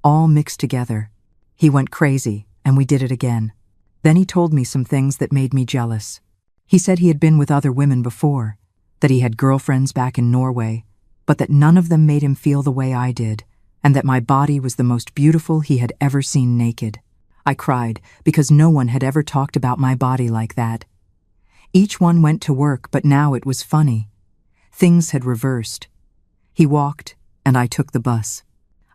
all mixed together. He went crazy, and we did it again. Then he told me some things that made me jealous. He said he had been with other women before, that he had girlfriends back in Norway, but that none of them made him feel the way I did, and that my body was the most beautiful he had ever seen naked. I cried, because no one had ever talked about my body like that. Each one went to work, but now it was funny. Things had reversed. He walked, and I took the bus.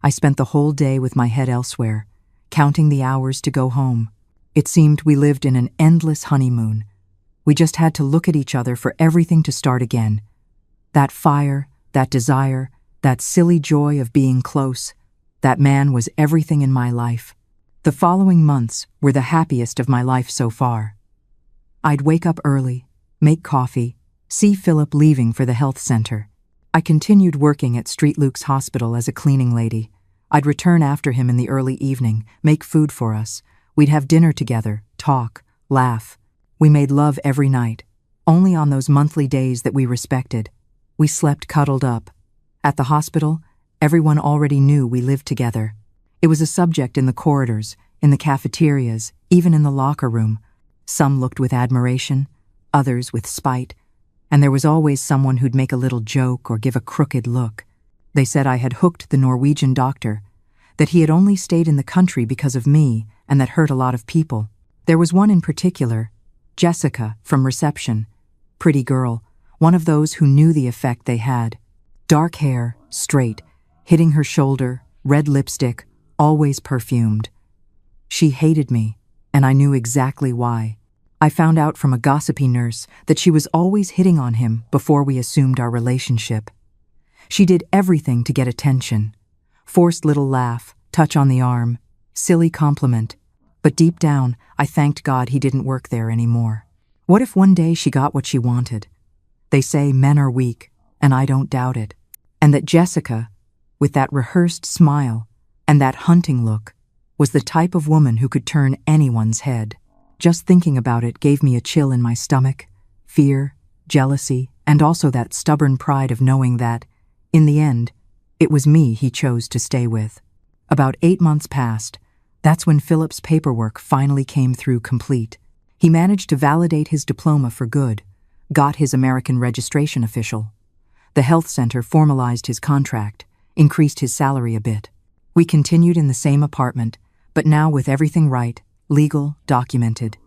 I spent the whole day with my head elsewhere, counting the hours to go home. It seemed we lived in an endless honeymoon. We just had to look at each other for everything to start again. That fire, that desire, that silly joy of being close, that man was everything in my life. The following months were the happiest of my life so far. I'd wake up early, make coffee, see Philip leaving for the health center. I continued working at St. Luke's Hospital as a cleaning lady. I'd return after him in the early evening, make food for us. We'd have dinner together, talk, laugh. We made love every night, only on those monthly days that we respected. We slept cuddled up. At the hospital, everyone already knew we lived together. It was a subject in the corridors, in the cafeterias, even in the locker room. Some looked with admiration, others with spite, and there was always someone who'd make a little joke or give a crooked look. They said I had hooked the Norwegian doctor, that he had only stayed in the country because of me and that hurt a lot of people. There was one in particular, Jessica from reception, pretty girl, one of those who knew the effect they had. Dark hair, straight, hitting her shoulder, red lipstick, always perfumed. She hated me, and I knew exactly why. I found out from a gossipy nurse that she was always hitting on him before we assumed our relationship. She did everything to get attention. Forced little laugh, touch on the arm, silly compliment. But deep down, I thanked God he didn't work there anymore. What if one day she got what she wanted? They say men are weak, and I don't doubt it. And that Jessica, with that rehearsed smile and that hunting look, was the type of woman who could turn anyone's head. Just thinking about it gave me a chill in my stomach, fear, jealousy, and also that stubborn pride of knowing that, in the end, it was me he chose to stay with. About 8 months passed. That's when Philip's paperwork finally came through complete. He managed to validate his diploma for good, got his American registration official. The health center formalized his contract, increased his salary a bit. We continued in the same apartment, but now with everything right, legal, documented.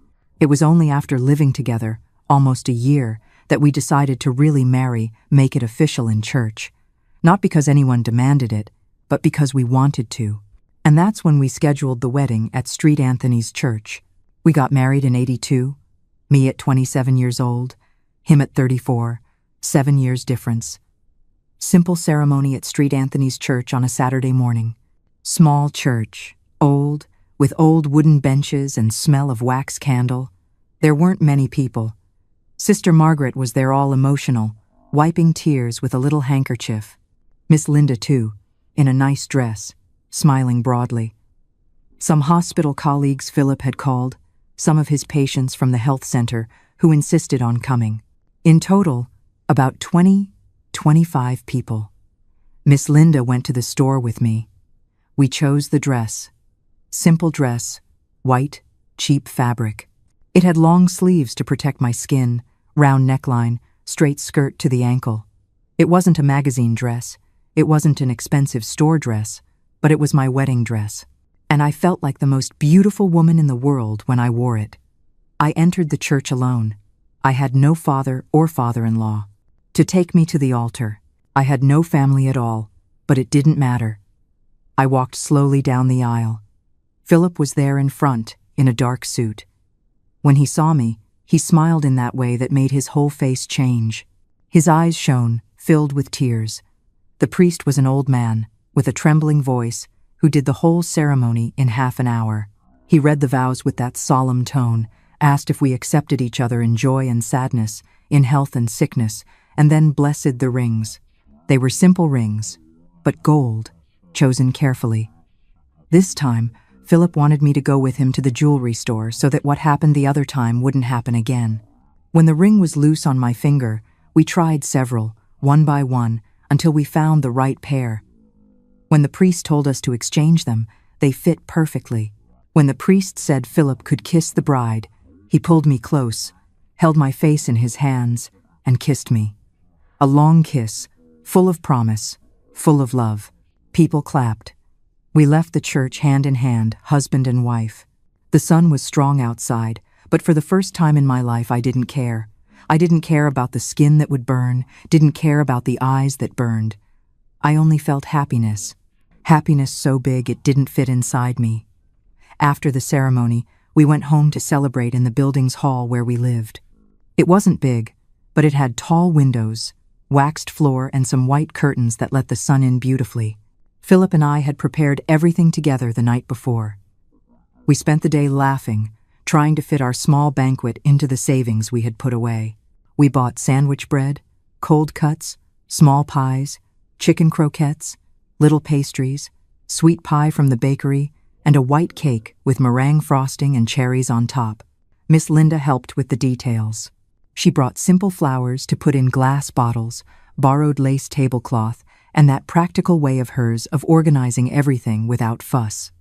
It was only after living together, almost a year, that we decided to really marry, make it official in church. Not because anyone demanded it, but because we wanted to. And that's when we scheduled the wedding at St. Anthony's Church. We got married in '82, me at 27 years old, him at 34, 7 years difference. Simple ceremony at St. Anthony's Church on a Saturday morning. Small church, old, with old wooden benches and smell of wax candle. There weren't many people. Sister Margaret was there, all emotional, wiping tears with a little handkerchief. Miss Linda, too, in a nice dress, smiling broadly. Some hospital colleagues Philip had called, some of his patients from the health center who insisted on coming. In total, about 25 people. Miss Linda went to the store with me. We chose the dress. Simple dress, white, cheap fabric. It had long sleeves to protect my skin, round neckline, straight skirt to the ankle. It wasn't a magazine dress. It wasn't an expensive store dress, but it was my wedding dress. And I felt like the most beautiful woman in the world when I wore it. I entered the church alone. I had no father or father-in-law to take me to the altar. I had no family at all, but it didn't matter. I walked slowly down the aisle. Philip was there in front, in a dark suit. When he saw me, he smiled in that way that made his whole face change. His eyes shone, filled with tears. The priest was an old man, with a trembling voice, who did the whole ceremony in half an hour. He read the vows with that solemn tone, asked if we accepted each other in joy and sadness, in health and sickness, and then blessed the rings. They were simple rings, but gold, chosen carefully. This time, Philip wanted me to go with him to the jewelry store so that what happened the other time wouldn't happen again. When the ring was loose on my finger, we tried several, one by one, until we found the right pair. When the priest told us to exchange them, they fit perfectly. When the priest said Philip could kiss the bride, he pulled me close, held my face in his hands, and kissed me. A long kiss, full of promise, full of love. People clapped. We left the church hand in hand, husband and wife. The sun was strong outside, but for the first time in my life I didn't care. I didn't care about the skin that would burn, didn't care about the eyes that burned. I only felt happiness. Happiness so big it didn't fit inside me. After the ceremony, we went home to celebrate in the building's hall where we lived. It wasn't big, but it had tall windows, waxed floor, and some white curtains that let the sun in beautifully. Philip and I had prepared everything together the night before. We spent the day laughing, trying to fit our small banquet into the savings we had put away. We bought sandwich bread, cold cuts, small pies, chicken croquettes, little pastries, sweet pie from the bakery, and a white cake with meringue frosting and cherries on top. Miss Linda helped with the details. She brought simple flowers to put in glass bottles, borrowed lace tablecloth, and that practical way of hers of organizing everything without fuss.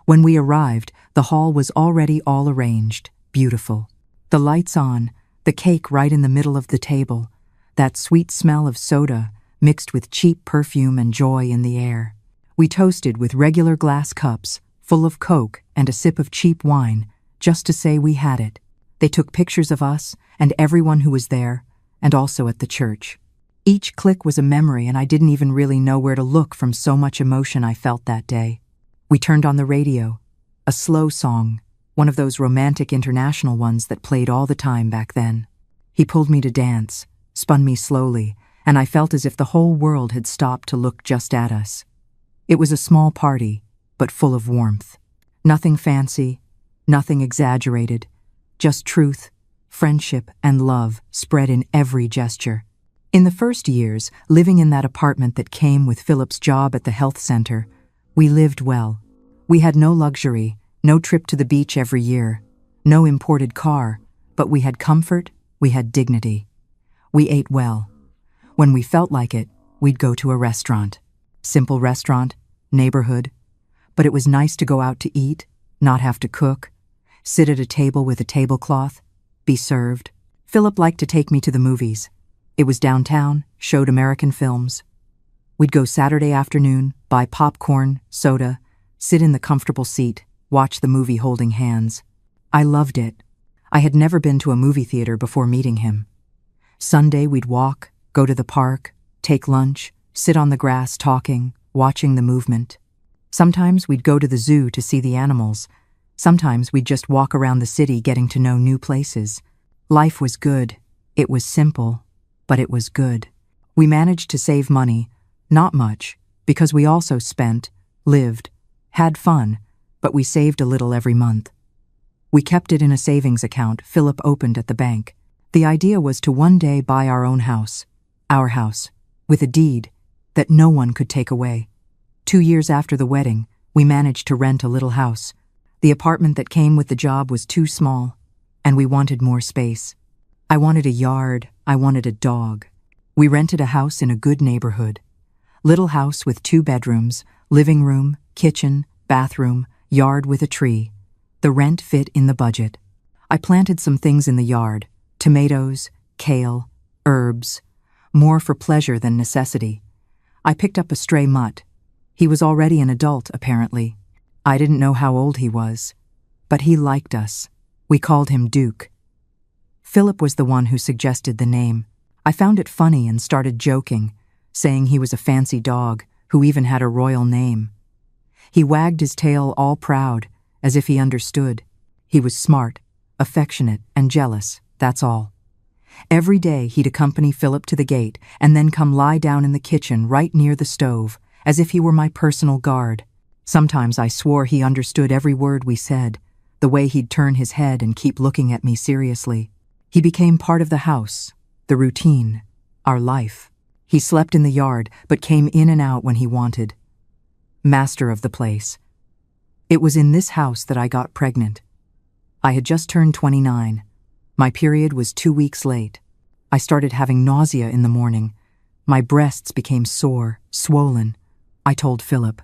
When we arrived, the hall was already all arranged, beautiful. The lights on, the cake right in the middle of the table, that sweet smell of soda mixed with cheap perfume and joy in the air. We toasted with regular glass cups, full of Coke and a sip of cheap wine, just to say we had it. They took pictures of us and everyone who was there, and also at the church. Each click was a memory, and I didn't even really know where to look from so much emotion I felt that day. We turned on the radio, a slow song, one of those romantic international ones that played all the time back then. He pulled me to dance, spun me slowly, and I felt as if the whole world had stopped to look just at us. It was a small party, but full of warmth. Nothing fancy, nothing exaggerated, just truth, friendship, and love spread in every gesture. In the first years, living in that apartment that came with Philip's job at the health center, we lived well. We had no luxury, no trip to the beach every year, no imported car, but we had comfort, we had dignity. We ate well. When we felt like it, we'd go to a restaurant. Simple restaurant, neighborhood. But it was nice to go out to eat, not have to cook, sit at a table with a tablecloth, be served. Philip liked to take me to the movies. It was downtown, showed American films. We'd go Saturday afternoon, buy popcorn, soda, sit in the comfortable seat, watch the movie holding hands. I loved it. I had never been to a movie theater before meeting him. Sunday we'd walk, go to the park, take lunch, sit on the grass talking, watching the movement. Sometimes we'd go to the zoo to see the animals. Sometimes we'd just walk around the city getting to know new places. Life was good. It was simple, but it was good. We managed to save money, not much, because we also spent, lived, had fun, but we saved a little every month. We kept it in a savings account Philip opened at the bank. The idea was to one day buy our own house, our house, with a deed that no one could take away. 2 years after the wedding, we managed to rent a little house. The apartment that came with the job was too small, and we wanted more space. I wanted a yard, I wanted a dog. We rented a house in a good neighborhood. Little house with 2 bedrooms, living room, kitchen, bathroom, yard with a tree. The rent fit in the budget. I planted some things in the yard, tomatoes, kale, herbs, more for pleasure than necessity. I picked up a stray mutt. He was already an adult, apparently. I didn't know how old he was, but he liked us. We called him Duke. Philip was the one who suggested the name. I found it funny and started joking, saying he was a fancy dog who even had a royal name. He wagged his tail all proud, as if he understood. He was smart, affectionate, and jealous, that's all. Every day he'd accompany Philip to the gate and then come lie down in the kitchen right near the stove, as if he were my personal guard. Sometimes I swore he understood every word we said, the way he'd turn his head and keep looking at me seriously. He became part of the house, the routine, our life. He slept in the yard, but came in and out when he wanted. Master of the place. It was in this house that I got pregnant. I had just turned 29. My period was 2 weeks late. I started having nausea in the morning. My breasts became sore, swollen. I told Philip.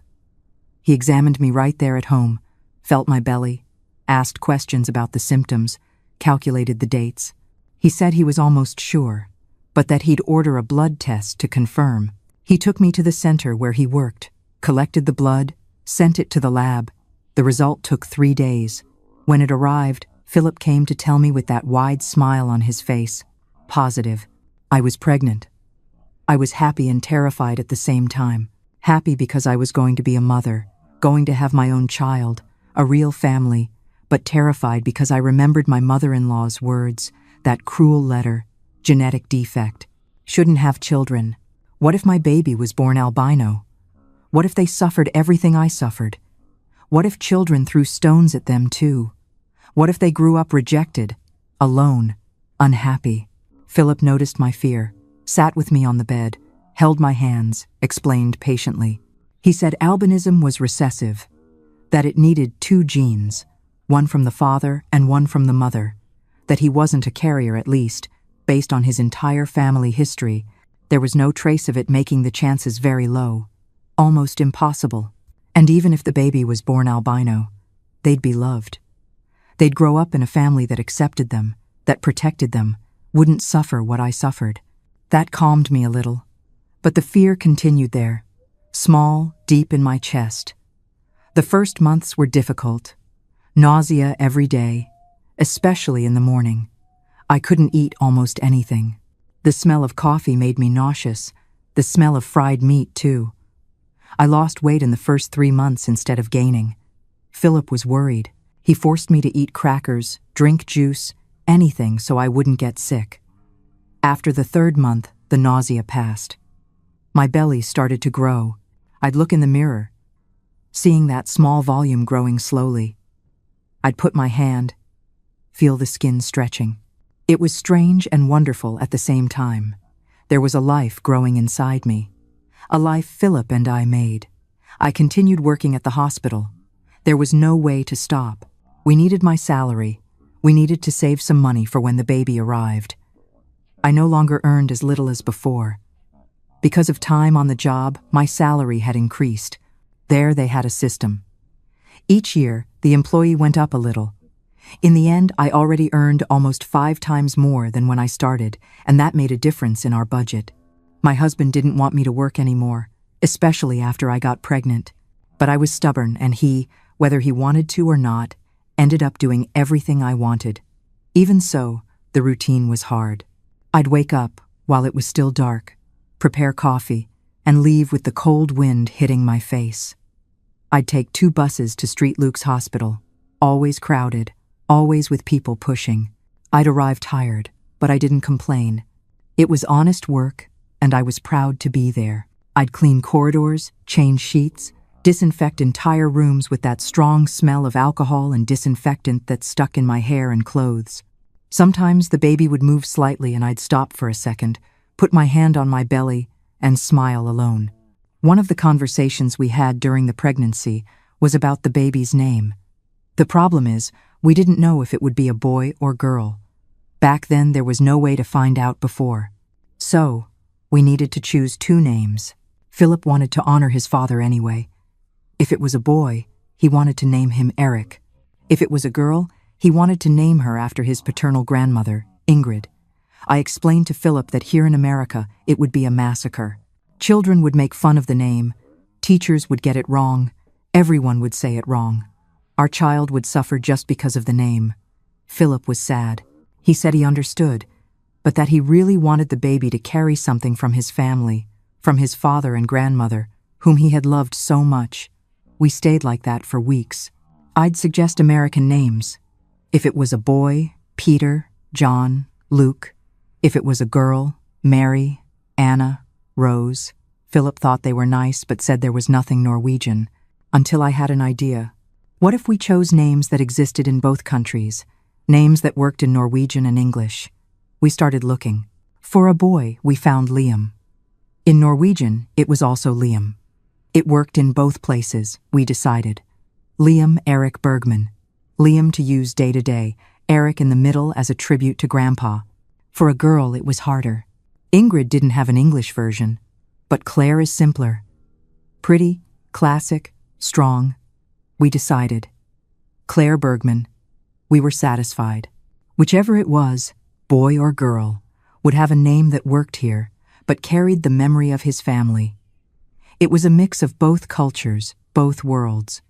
He examined me right there at home, felt my belly, asked questions about the symptoms, calculated the dates. He said he was almost sure, but that he'd order a blood test to confirm. He took me to the center where he worked, collected the blood, sent it to the lab. The result took 3 days. When it arrived, Philip came to tell me with that wide smile on his face. Positive. I was pregnant. I was happy and terrified at the same time. Happy because I was going to be a mother, going to have my own child, a real family, but terrified because I remembered my mother-in-law's words, that cruel letter, genetic defect, shouldn't have children. What if my baby was born albino? What if they suffered everything I suffered? What if children threw stones at them too? What if they grew up rejected, alone, unhappy? Philip noticed my fear, sat with me on the bed, held my hands, explained patiently. He said albinism was recessive, that it needed 2 genes, one from the father and one from the mother, that he wasn't a carrier at least, based on his entire family history. There was no trace of it, making the chances very low, almost impossible. And even if the baby was born albino, they'd be loved. They'd grow up in a family that accepted them, that protected them, wouldn't suffer what I suffered. That calmed me a little. But the fear continued there, small, deep in my chest. The first months were difficult. Nausea every day, especially in the morning. I couldn't eat almost anything. The smell of coffee made me nauseous, the smell of fried meat too. I lost weight in the first 3 months instead of gaining. Philip was worried. He forced me to eat crackers, drink juice, anything so I wouldn't get sick. After the 3rd month, the nausea passed. My belly started to grow. I'd look in the mirror, seeing that small volume growing slowly. I'd put my hand, feel the skin stretching. It was strange and wonderful at the same time. There was a life growing inside me, a life Philip and I made. I continued working at the hospital. There was no way to stop. We needed my salary. We needed to save some money for when the baby arrived. I no longer earned as little as before. Because of time on the job, my salary had increased. There they had a system. Each year, the employee went up a little. In the end, I already earned almost 5 times more than when I started, and that made a difference in our budget. My husband didn't want me to work anymore, especially after I got pregnant. But I was stubborn, and he, whether he wanted to or not, ended up doing everything I wanted. Even so, the routine was hard. I'd wake up while it was still dark, prepare coffee, and leave with the cold wind hitting my face. I'd take 2 buses to St. Luke's Hospital, always crowded, always with people pushing. I'd arrive tired, but I didn't complain. It was honest work, and I was proud to be there. I'd clean corridors, change sheets, disinfect entire rooms with that strong smell of alcohol and disinfectant that stuck in my hair and clothes. Sometimes the baby would move slightly and I'd stop for a second, put my hand on my belly, and smile alone. One of the conversations we had during the pregnancy was about the baby's name. The problem is, we didn't know if it would be a boy or girl. Back then, there was no way to find out before. So, we needed to choose two names. Philip wanted to honor his father anyway. If it was a boy, he wanted to name him Eric. If it was a girl, he wanted to name her after his paternal grandmother, Ingrid. I explained to Philip that here in America, it would be a massacre. Children would make fun of the name, teachers would get it wrong, everyone would say it wrong. Our child would suffer just because of the name. Philip was sad. He said he understood, but that he really wanted the baby to carry something from his family, from his father and grandmother, whom he had loved so much. We stayed like that for weeks. I'd suggest American names. If it was a boy, Peter, John, Luke. If it was a girl, Mary, Anna, Rose. Philip thought they were nice but said there was nothing Norwegian. Until I had an idea. What if we chose names that existed in both countries? Names that worked in Norwegian and English. We started looking. For a boy, we found Liam. In Norwegian, it was also Liam. It worked in both places, we decided. Liam Eric Bergman. Liam to use day to day, Eric in the middle as a tribute to Grandpa. For a girl, it was harder. Ingrid didn't have an English version, but Claire is simpler. Pretty, classic, strong. We decided. Claire Bergman. We were satisfied. Whichever it was, boy or girl, would have a name that worked here, but carried the memory of his family. It was a mix of both cultures, both worlds.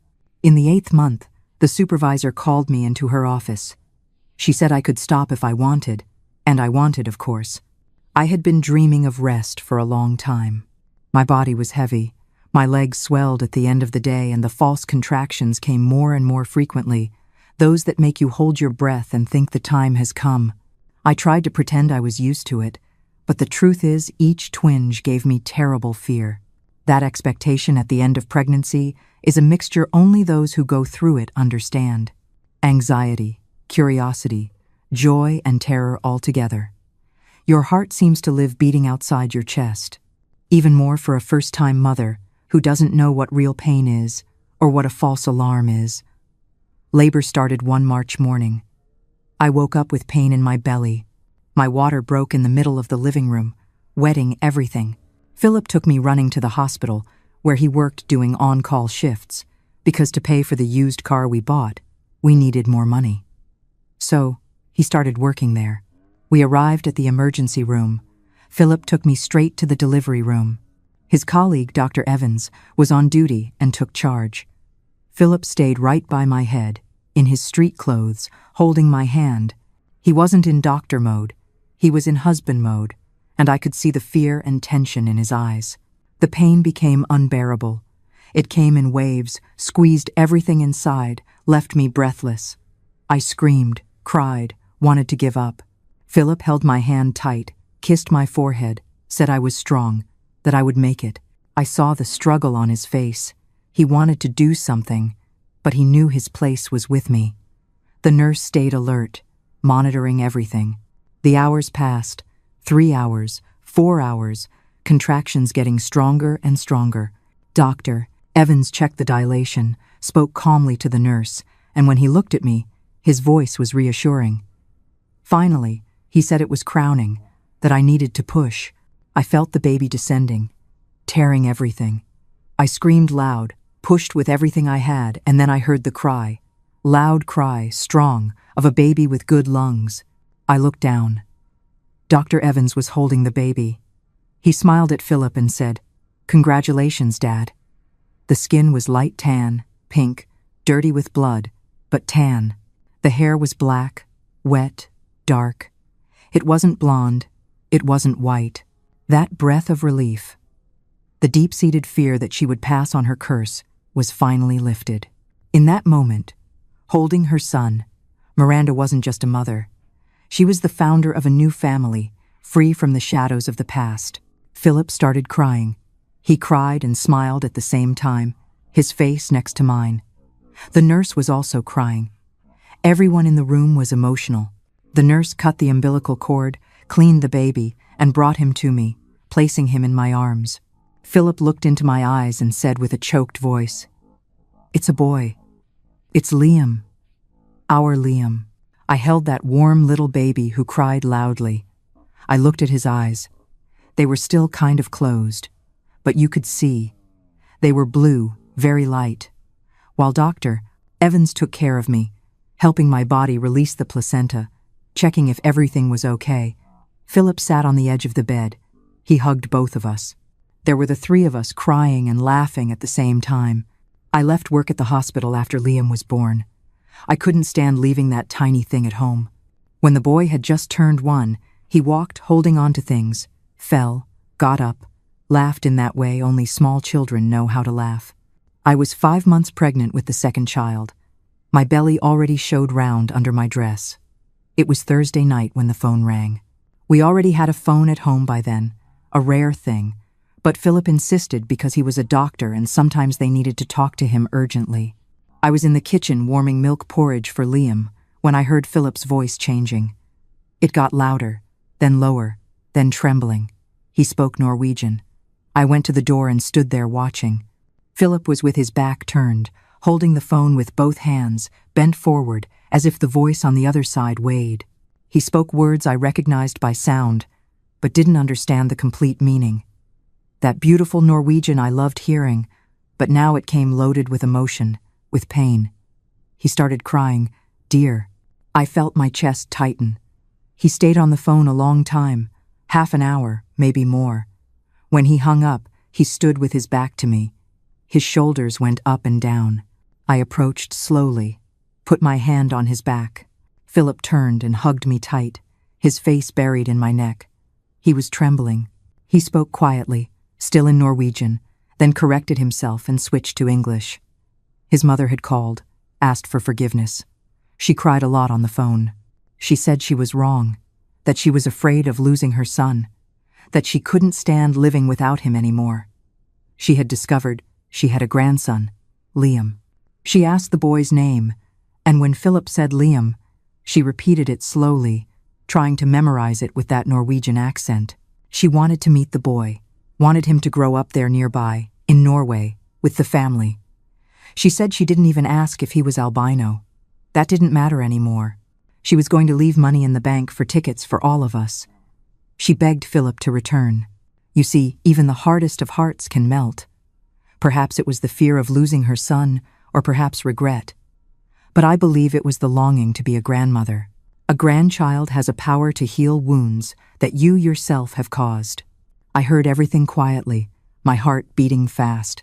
In the 8th month, the supervisor called me into her office. She said I could stop if I wanted, and I wanted, of course. I had been dreaming of rest for a long time. My body was heavy. My legs swelled at the end of the day, and the false contractions came more and more frequently, those that make you hold your breath and think the time has come. I tried to pretend I was used to it, but the truth is each twinge gave me terrible fear. That expectation at the end of pregnancy is a mixture only those who go through it understand. Anxiety, curiosity, joy, and terror all together. Your heart seems to live beating outside your chest. Even more for a first-time mother who doesn't know what real pain is or what a false alarm is. Labor started one March morning. I woke up with pain in my belly. My water broke in the middle of the living room, wetting everything. Philip took me running to the hospital, where he worked doing on-call shifts, because to pay for the used car we bought, we needed more money. So, he started working there. We arrived at the emergency room. Philip took me straight to the delivery room. His colleague, Dr. Evans, was on duty and took charge. Philip stayed right by my head, in his street clothes, holding my hand. He wasn't in doctor mode. He was in husband mode, and I could see the fear and tension in his eyes. The pain became unbearable. It came in waves, squeezed everything inside, left me breathless. I screamed, cried, wanted to give up. Philip held my hand tight, kissed my forehead, said I was strong, that I would make it. I saw the struggle on his face. He wanted to do something, but he knew his place was with me. The nurse stayed alert, monitoring everything. The hours passed, 3 hours, 4 hours, contractions getting stronger and stronger. Dr. Evans checked the dilation, spoke calmly to the nurse, and when he looked at me, his voice was reassuring. Finally, he said it was crowning, that I needed to push. I felt the baby descending, tearing everything. I screamed loud, pushed with everything I had, and then I heard the cry. Loud cry, strong, of a baby with good lungs. I looked down. Dr. Evans was holding the baby. He smiled at Philip and said, "Congratulations, Dad." The skin was light tan, pink, dirty with blood, but tan. The hair was black, wet, dark. It wasn't blonde. It wasn't white. That breath of relief, the deep-seated fear that she would pass on her curse, was finally lifted. In that moment, holding her son, Miranda wasn't just a mother. She was the founder of a new family, free from the shadows of the past. Philip started crying. He cried and smiled at the same time. his face next to mine. The nurse was also crying. Everyone in the room was emotional. The nurse cut the umbilical cord, cleaned the baby, and brought him to me, placing him in my arms. Philip looked into my eyes and said with a choked voice, "It's a boy. It's Liam. Our Liam." I held that warm little baby who cried loudly. I looked at his eyes. They were still kind of closed, but you could see. They were blue, very light. While Dr. Evans took care of me, helping my body release the placenta, checking if everything was okay, Philip sat on the edge of the bed. He hugged both of us. There were the three of us crying and laughing at the same time. I left work at the hospital after Liam was born. I couldn't stand leaving that tiny thing at home. When the boy had just turned 1, he walked holding on to things, fell, got up, laughed in that way only small children know how to laugh. I was 5 months pregnant with the second child. My belly already showed round under my dress. It was Thursday night when the phone rang. We already had a phone at home by then, a rare thing, but Philip insisted because he was a doctor and sometimes they needed to talk to him urgently. I was in the kitchen warming milk porridge for Liam when I heard Philip's voice changing. It got louder, then lower, then trembling. He spoke Norwegian. I went to the door and stood there watching. Philip was with his back turned, holding the phone with both hands, bent forward, as if the voice on the other side weighed. He spoke words I recognized by sound, but didn't understand the complete meaning. That beautiful Norwegian I loved hearing, but now it came loaded with emotion, with pain. He started crying, "Dear." I felt my chest tighten. He stayed on the phone a long time, half an hour, maybe more. When he hung up, he stood with his back to me. His shoulders went up and down. I approached slowly, put my hand on his back. Philip turned and hugged me tight, his face buried in my neck. He was trembling. He spoke quietly, still in Norwegian, then corrected himself and switched to English. His mother had called, asked for forgiveness. She cried a lot on the phone. She said she was wrong, that she was afraid of losing her son, that she couldn't stand living without him anymore. She had discovered she had a grandson, Liam. She asked the boy's name, and when Philip said Liam, she repeated it slowly, trying to memorize it with that Norwegian accent. She wanted to meet the boy, wanted him to grow up there nearby, in Norway, with the family. She said she didn't even ask if he was albino. That didn't matter anymore. She was going to leave money in the bank for tickets for all of us. She begged Philip to return. You see, even the hardest of hearts can melt. Perhaps it was the fear of losing her son, or perhaps regret. But I believe it was the longing to be a grandmother. A grandchild has a power to heal wounds that you yourself have caused. I heard everything quietly, my heart beating fast.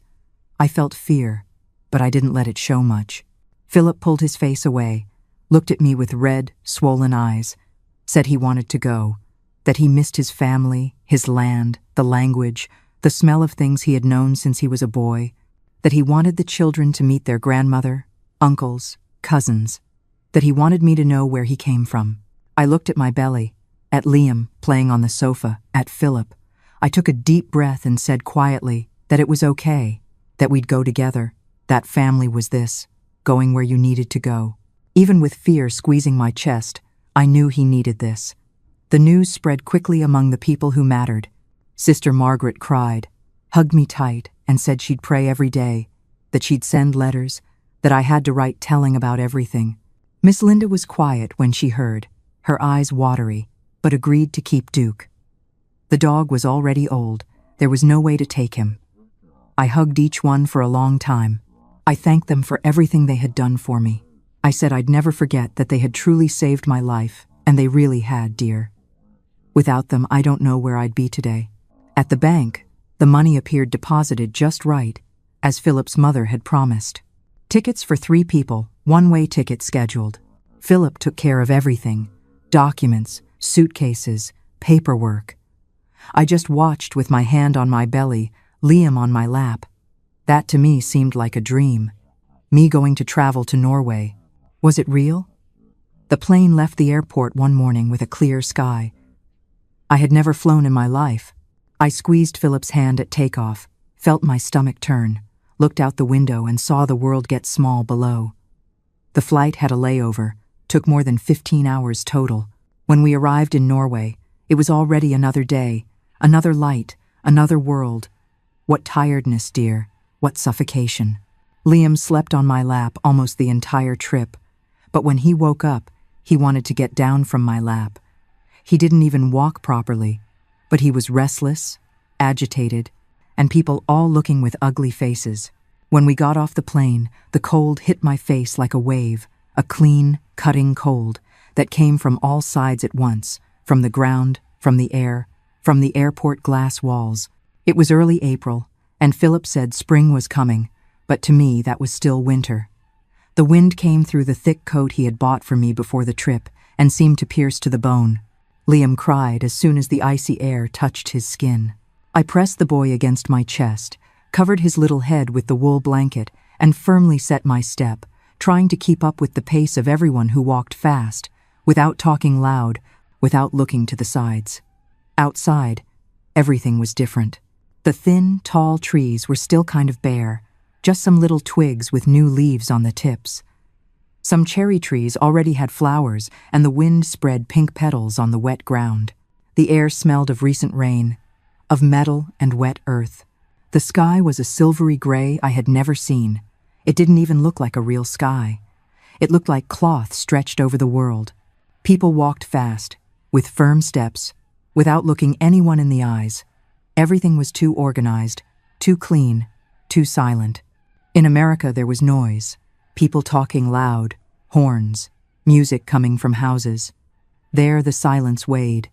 I felt fear, but I didn't let it show much. Philip pulled his face away, looked at me with red, swollen eyes, said he wanted to go, that he missed his family, his land, the language, the smell of things he had known since he was a boy, that he wanted the children to meet their grandmother, uncles, cousins, that he wanted me to know where he came from. I looked at my belly, at Liam playing on the sofa, at Philip. I took a deep breath and said quietly that it was okay, that we'd go together, that family was this, going where you needed to go. Even with fear squeezing my chest, I knew he needed this. The news spread quickly among the people who mattered. Sister Margaret cried, hugged me tight, and said she'd pray every day, that she'd send letters, that I had to write telling about everything. Miss Linda was quiet when she heard, her eyes watery, but agreed to keep Duke. The dog was already old. There was no way to take him. I hugged each one for a long time. I thanked them for everything they had done for me. I said I'd never forget that they had truly saved my life, and they really had, dear. Without them, I don't know where I'd be today. At the bank, the money appeared deposited just right, as Philip's mother had promised. Tickets for 3 people, one-way ticket scheduled. Philip took care of everything. Documents, suitcases, paperwork. I just watched with my hand on my belly, Liam on my lap. That to me seemed like a dream. Me going to travel to Norway. Was it real? The plane left the airport one morning with a clear sky. I had never flown in my life. I squeezed Philip's hand at takeoff, felt my stomach turn. looked out the window and saw the world get small below. The flight had a layover, took more than 15 hours total. When we arrived in Norway, it was already another day, another light, another world. What tiredness, dear, what suffocation. Liam slept on my lap almost the entire trip, but when he woke up, he wanted to get down from my lap. He didn't even walk properly, but he was restless, agitated, and people all looking with ugly faces. When we got off the plane, the cold hit my face like a wave, a clean, cutting cold that came from all sides at once, from the ground, from the air, from the airport glass walls. It was early April, and Philip said spring was coming, but to me that was still winter. The wind came through the thick coat he had bought for me before the trip and seemed to pierce to the bone. Liam cried as soon as the icy air touched his skin. I pressed the boy against my chest, covered his little head with the wool blanket, and firmly set my step, trying to keep up with the pace of everyone who walked fast, without talking loud, without looking to the sides. Outside, everything was different. The thin, tall trees were still kind of bare, just some little twigs with new leaves on the tips. Some cherry trees already had flowers, and the wind spread pink petals on the wet ground. The air smelled of recent rain, of metal and wet earth. The sky was a silvery gray I had never seen. It didn't even look like a real sky. It looked like cloth stretched over the world. People walked fast, with firm steps, without looking anyone in the eyes. Everything was too organized, too clean, too silent. In America there was noise, people talking loud, horns, music coming from houses. There the silence weighed.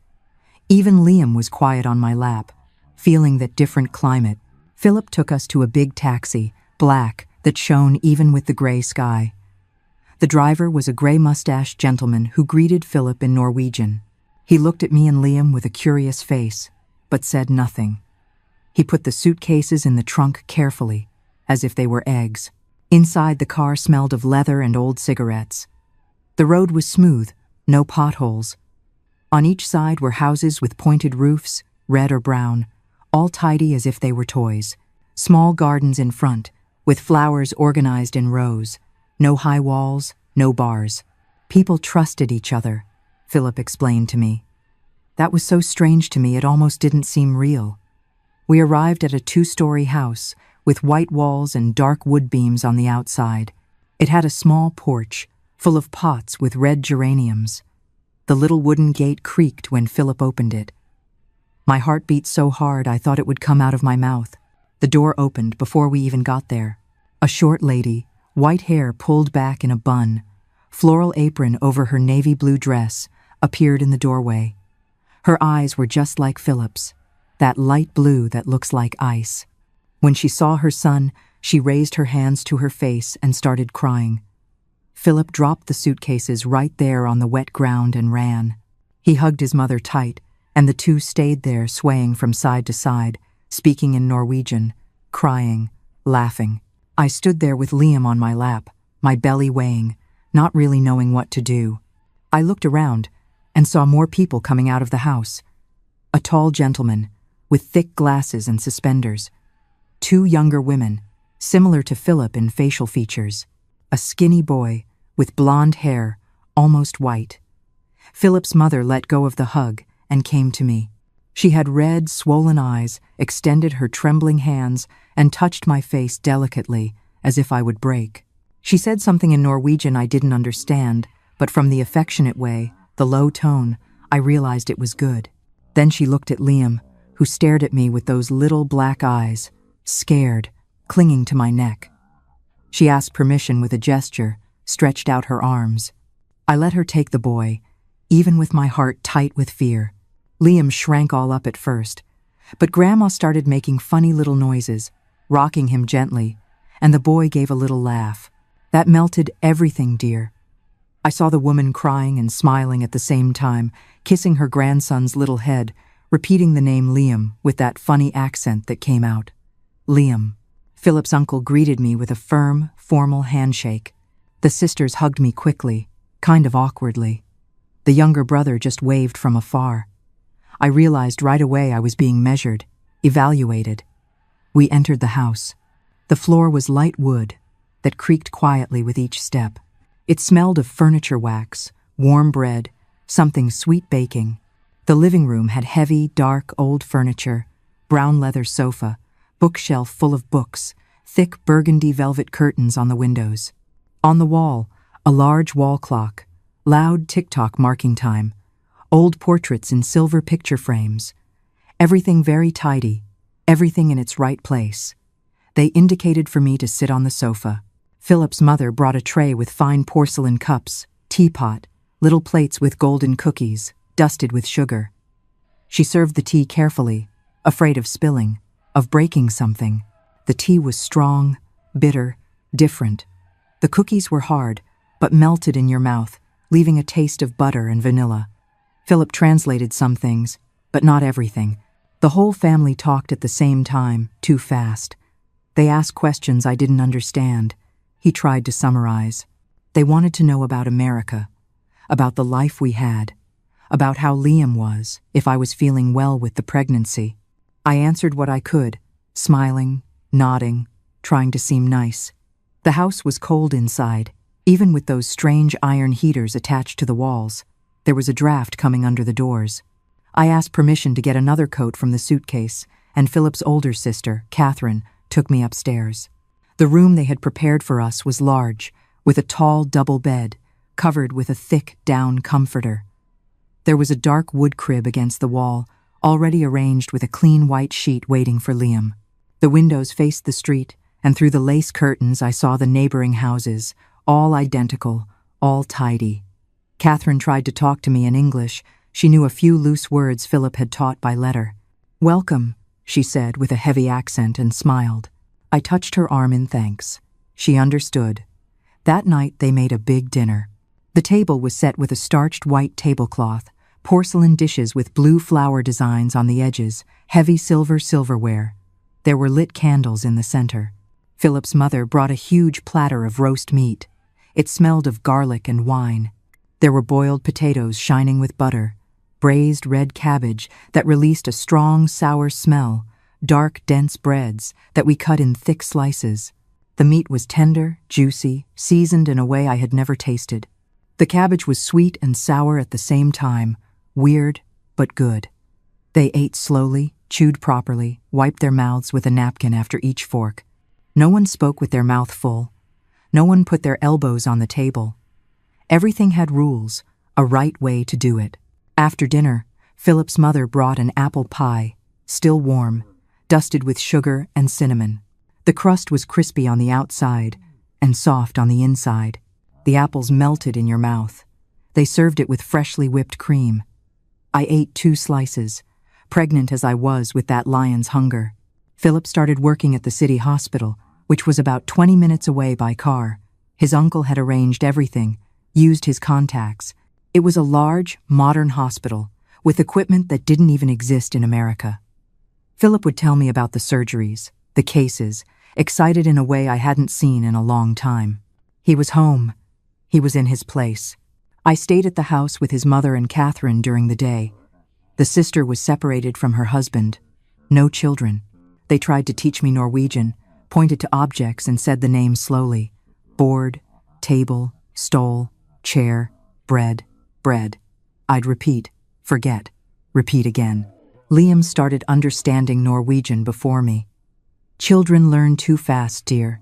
Even Liam was quiet on my lap, feeling that different climate. Philip took us to a big taxi, black, that shone even with the gray sky. The driver was a gray-mustached gentleman who greeted Philip in Norwegian. He looked at me and Liam with a curious face, but said nothing. He put the suitcases in the trunk carefully, as if they were eggs. Inside, the car smelled of leather and old cigarettes. The road was smooth, no potholes. On each side were houses with pointed roofs, red or brown, all tidy as if they were toys. Small gardens in front, with flowers organized in rows. No high walls, no bars. People trusted each other, Philip explained to me. That was so strange to me it almost didn't seem real. We arrived at a 2-story house, with white walls and dark wood beams on the outside. It had a small porch, full of pots with red geraniums. The little wooden gate creaked when Philip opened it. My heart beat so hard I thought it would come out of my mouth. The door opened before we even got there. A short lady, white hair pulled back in a bun, floral apron over her navy blue dress, appeared in the doorway. Her eyes were just like Philip's, that light blue that looks like ice. When she saw her son, she raised her hands to her face and started crying. Philip dropped the suitcases right there on the wet ground and ran. He hugged his mother tight, and the two stayed there swaying from side to side, speaking in Norwegian, crying, laughing. I stood there with Liam on my lap, my belly weighing, not really knowing what to do. I looked around and saw more people coming out of the house. A tall gentleman, with thick glasses and suspenders. 2 younger women, similar to Philip in facial features. A skinny boy, with blonde hair, almost white. Philip's mother let go of the hug and came to me. She had red, swollen eyes, extended her trembling hands, and touched my face delicately, as if I would break. She said something in Norwegian I didn't understand, but from the affectionate way, the low tone, I realized it was good. Then she looked at Liam, who stared at me with those little black eyes, scared, clinging to my neck. She asked permission with a gesture, stretched out her arms. I let her take the boy, even with my heart tight with fear. Liam shrank all up at first, but Grandma started making funny little noises, rocking him gently, and the boy gave a little laugh. That melted everything, dear. I saw the woman crying and smiling at the same time, kissing her grandson's little head, repeating the name Liam with that funny accent that came out. Liam. Philip's uncle greeted me with a firm, formal handshake. The sisters hugged me quickly, kind of awkwardly. The younger brother just waved from afar. I realized right away I was being measured, evaluated. We entered the house. The floor was light wood that creaked quietly with each step. It smelled of furniture wax, warm bread, something sweet baking. The living room had heavy, dark, old furniture, brown leather sofa, bookshelf full of books, thick burgundy velvet curtains on the windows. On the wall, a large wall clock, loud tick-tock marking time, old portraits in silver picture frames. Everything very tidy, everything in its right place. They indicated for me to sit on the sofa. Philip's mother brought a tray with fine porcelain cups, teapot, little plates with golden cookies, dusted with sugar. She served the tea carefully, afraid of spilling, of breaking something. The tea was strong, bitter, different. The cookies were hard, but melted in your mouth, leaving a taste of butter and vanilla. Philip translated some things, but not everything. The whole family talked at the same time, too fast. They asked questions I didn't understand. He tried to summarize. They wanted to know about America, about the life we had, about how Liam was, if I was feeling well with the pregnancy. I answered what I could, smiling, nodding, trying to seem nice. The house was cold inside, even with those strange iron heaters attached to the walls. There was a draft coming under the doors. I asked permission to get another coat from the suitcase, and Philip's older sister, Catherine, took me upstairs. The room they had prepared for us was large, with a tall double bed, covered with a thick down comforter. There was a dark wood crib against the wall, already arranged with a clean white sheet waiting for Liam. The windows faced the street, and through the lace curtains I saw the neighboring houses, all identical, all tidy. Catherine tried to talk to me in English. She knew a few loose words Philip had taught by letter. "Welcome," she said with a heavy accent and smiled. I touched her arm in thanks. She understood. That night they made a big dinner. The table was set with a starched white tablecloth, porcelain dishes with blue flower designs on the edges, heavy silverware. There were lit candles in the center. Philip's mother brought a huge platter of roast meat. It smelled of garlic and wine. There were boiled potatoes shining with butter, braised red cabbage that released a strong, sour smell, dark, dense breads that we cut in thick slices. The meat was tender, juicy, seasoned in a way I had never tasted. The cabbage was sweet and sour at the same time, weird but good. They ate slowly, chewed properly, wiped their mouths with a napkin after each fork. No one spoke with their mouth full. No one put their elbows on the table. Everything had rules, a right way to do it. After dinner, Philip's mother brought an apple pie, still warm, dusted with sugar and cinnamon. The crust was crispy on the outside and soft on the inside. The apples melted in your mouth. They served it with freshly whipped cream. I ate 2 slices, pregnant as I was with that lion's hunger. Philip started working at the city hospital, which was about 20 minutes away by car. His uncle had arranged everything, used his contacts. It was a large, modern hospital with equipment that didn't even exist in America. Philip would tell me about the surgeries, the cases, excited in a way I hadn't seen in a long time. He was home. He was in his place. I stayed at the house with his mother and Catherine during the day. The sister was separated from her husband. No children. They tried to teach me Norwegian, pointed to objects and said the names slowly. Board, table, stole, chair, bread. I'd repeat, forget, repeat again. Liam started understanding Norwegian before me. Children learn too fast, dear.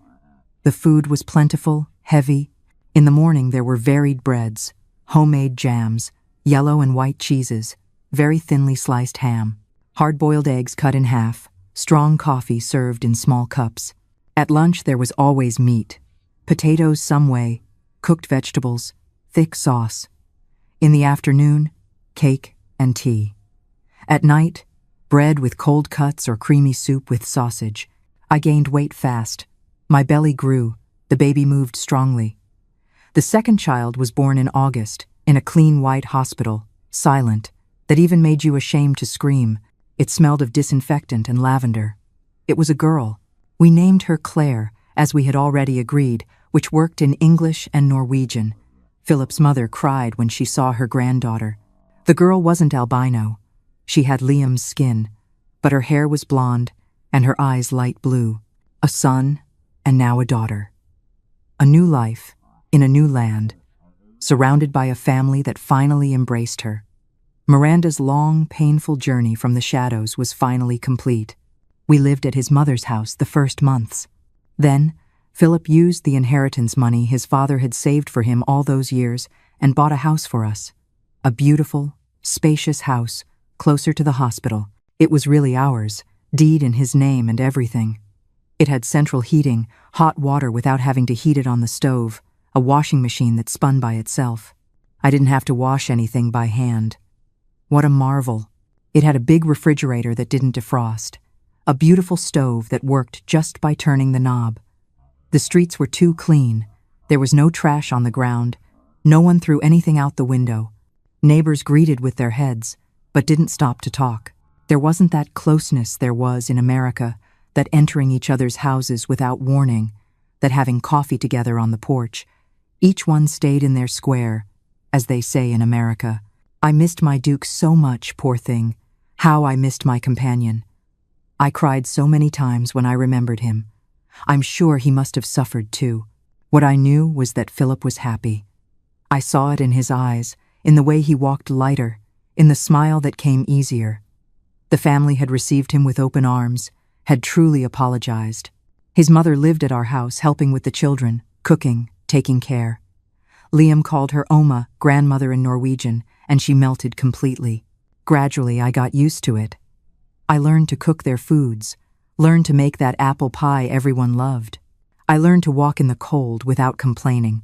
The food was plentiful, heavy. In the morning there were varied breads, homemade jams, yellow and white cheeses, very thinly sliced ham, hard-boiled eggs cut in half, strong coffee served in small cups. At lunch there was always meat, potatoes some way, cooked vegetables, thick sauce. In the afternoon, cake and tea. At night, bread with cold cuts or creamy soup with sausage. I gained weight fast. My belly grew. The baby moved strongly. The second child was born in August, in a clean white hospital, silent, that even made you ashamed to scream. It smelled of disinfectant and lavender. It was a girl. We named her Claire, as we had already agreed, which worked in English and Norwegian. Philip's mother cried when she saw her granddaughter. The girl wasn't albino. She had Liam's skin, but her hair was blonde and her eyes light blue. A son, and now a daughter. A new life, in a new land, surrounded by a family that finally embraced her. Miranda's long, painful journey from the shadows was finally complete. We lived at his mother's house the first months. Then, Philip used the inheritance money his father had saved for him all those years and bought a house for us. A beautiful, spacious house, closer to the hospital. It was really ours, deed in his name and everything. It had central heating, hot water without having to heat it on the stove, a washing machine that spun by itself. I didn't have to wash anything by hand. What a marvel. It had a big refrigerator that didn't defrost, a beautiful stove that worked just by turning the knob. The streets were too clean. There was no trash on the ground. No one threw anything out the window. Neighbors greeted with their heads, but didn't stop to talk. There wasn't that closeness there was in America, that entering each other's houses without warning, that having coffee together on the porch. Each one stayed in their square, as they say in America. I missed my Duke so much, poor thing. How I missed my companion. I cried so many times when I remembered him. I'm sure he must have suffered too. What I knew was that Philip was happy. I saw it in his eyes, in the way he walked lighter, in the smile that came easier. The family had received him with open arms, had truly apologized. His mother lived at our house helping with the children, cooking, taking care. Liam called her Oma, grandmother in Norwegian, and she melted completely. Gradually, I got used to it. I learned to cook their foods, learned to make that apple pie everyone loved. I learned to walk in the cold without complaining,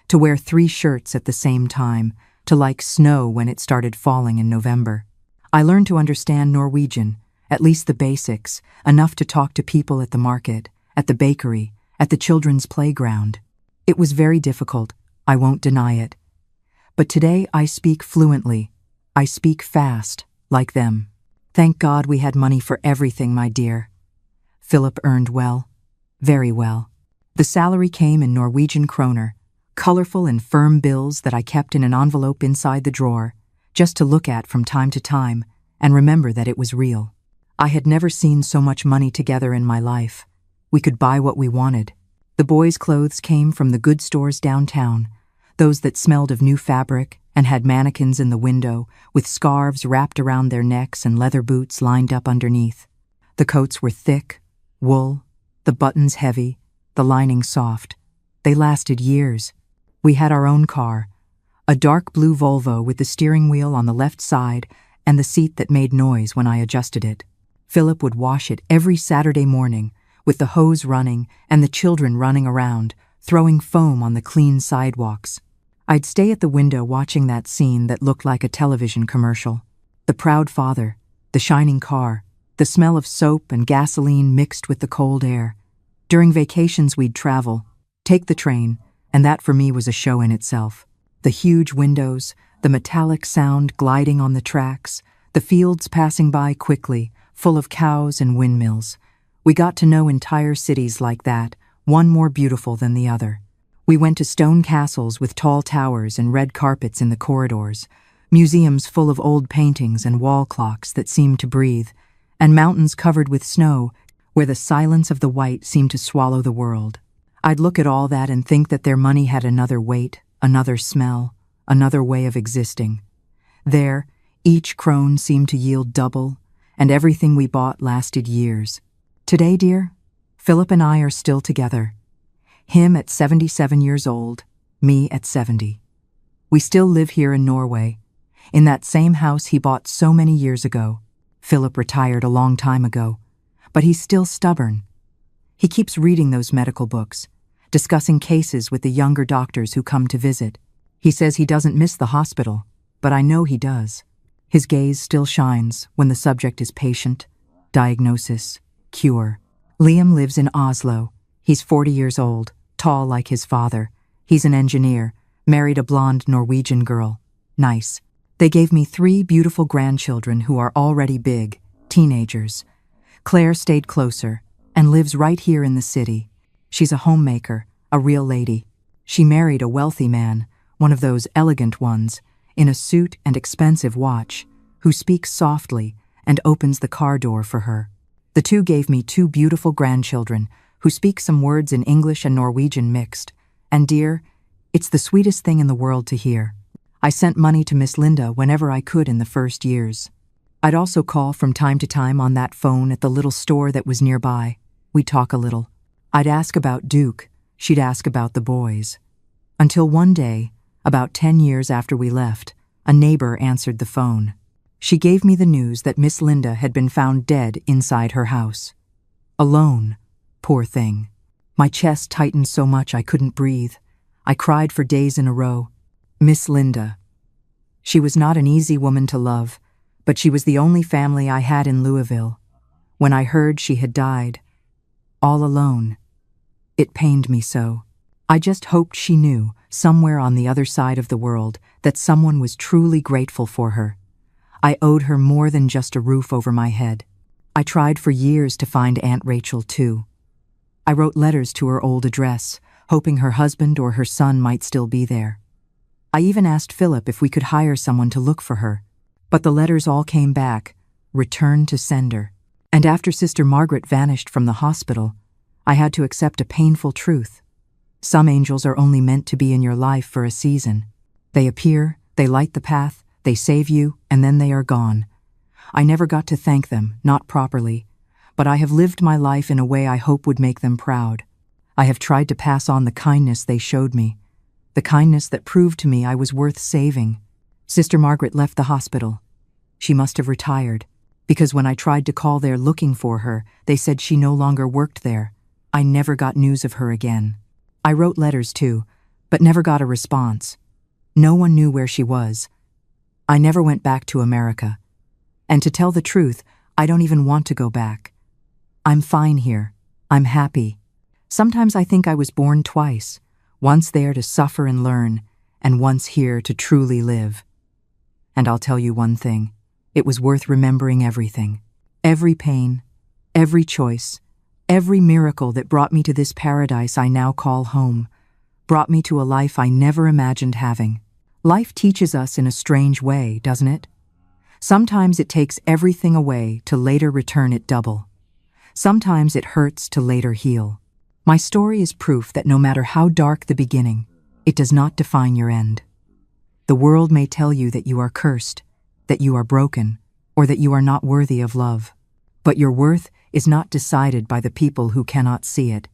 to wear 3 shirts at the same time, to like snow when it started falling in November. I learned to understand Norwegian, at least the basics, enough to talk to people at the market, at the bakery, at the children's playground. It was very difficult, I won't deny it. But today I speak fluently. I speak fast, like them. Thank God we had money for everything, my dear. Philip earned well, very well. The salary came in Norwegian kroner, colorful and firm bills that I kept in an envelope inside the drawer, just to look at from time to time and remember that it was real. I had never seen so much money together in my life. We could buy what we wanted. The boys' clothes came from the good stores downtown, those that smelled of new fabric and had mannequins in the window with scarves wrapped around their necks and leather boots lined up underneath. The coats were thick, wool, the buttons heavy, the lining soft. They lasted years. We had our own car, a dark blue Volvo with the steering wheel on the left side and the seat that made noise when I adjusted it. Philip would wash it every Saturday morning, with the hose running and the children running around, throwing foam on the clean sidewalks. I'd stay at the window watching that scene that looked like a television commercial. The proud father, the shining car, the smell of soap and gasoline mixed with the cold air. During vacations we'd travel, take the train, and that for me was a show in itself. The huge windows, the metallic sound gliding on the tracks, the fields passing by quickly, full of cows and windmills. We got to know entire cities like that, one more beautiful than the other. We went to stone castles with tall towers and red carpets in the corridors, museums full of old paintings and wall clocks that seemed to breathe, and mountains covered with snow where the silence of the white seemed to swallow the world. I'd look at all that and think that their money had another weight, another smell, another way of existing. There, each krone seemed to yield double, and everything we bought lasted years. Today, dear, Philip and I are still together. Him at 77 years old, me at 70. We still live here in Norway, in that same house he bought so many years ago. Philip retired a long time ago, but he's still stubborn. He keeps reading those medical books, discussing cases with the younger doctors who come to visit. He says he doesn't miss the hospital, but I know he does. His gaze still shines when the subject is patient, diagnosis, cure. Liam lives in Oslo. He's 40 years old, tall like his father. He's an engineer, married a blonde Norwegian girl. Nice. They gave me 3 beautiful grandchildren who are already big, teenagers. Claire stayed closer and lives right here in the city. She's a homemaker, a real lady. She married a wealthy man, one of those elegant ones, in a suit and expensive watch, who speaks softly and opens the car door for her. The 2 gave me 2 beautiful grandchildren, who speaks some words in English and Norwegian mixed. And dear, it's the sweetest thing in the world to hear. I sent money to Miss Linda whenever I could in the first years. I'd also call from time to time on that phone at the little store that was nearby. We'd talk a little. I'd ask about Duke, she'd ask about the boys. Until one day, about 10 years after we left, a neighbor answered the phone. She gave me the news that Miss Linda had been found dead inside her house. Alone, poor thing. My chest tightened so much I couldn't breathe. I cried for days in a row. Miss Linda. She was not an easy woman to love, but she was the only family I had in Louisville. When I heard she had died, all alone, it pained me so. I just hoped she knew, somewhere on the other side of the world, that someone was truly grateful for her. I owed her more than just a roof over my head. I tried for years to find Aunt Rachel, too. I wrote letters to her old address, hoping her husband or her son might still be there. I even asked Philip if we could hire someone to look for her. But the letters all came back, return to sender. And after Sister Margaret vanished from the hospital, I had to accept a painful truth. Some angels are only meant to be in your life for a season. They appear, they light the path, they save you, and then they are gone. I never got to thank them, not properly, but I have lived my life in a way I hope would make them proud. I have tried to pass on the kindness they showed me, the kindness that proved to me I was worth saving. Sister Margaret left the hospital. She must have retired, because when I tried to call there looking for her, they said she no longer worked there. I never got news of her again. I wrote letters too, but never got a response. No one knew where she was. I never went back to America. And to tell the truth, I don't even want to go back. I'm fine here. I'm happy. Sometimes I think I was born twice, once there to suffer and learn, and once here to truly live. And I'll tell you one thing, it was worth remembering everything. Every pain, every choice, every miracle that brought me to this paradise I now call home, brought me to a life I never imagined having. Life teaches us in a strange way, doesn't it? Sometimes it takes everything away to later return it double. Sometimes it hurts to later heal. My story is proof that no matter how dark the beginning, it does not define your end. The world may tell you that you are cursed, that you are broken, or that you are not worthy of love. But your worth is not decided by the people who cannot see it.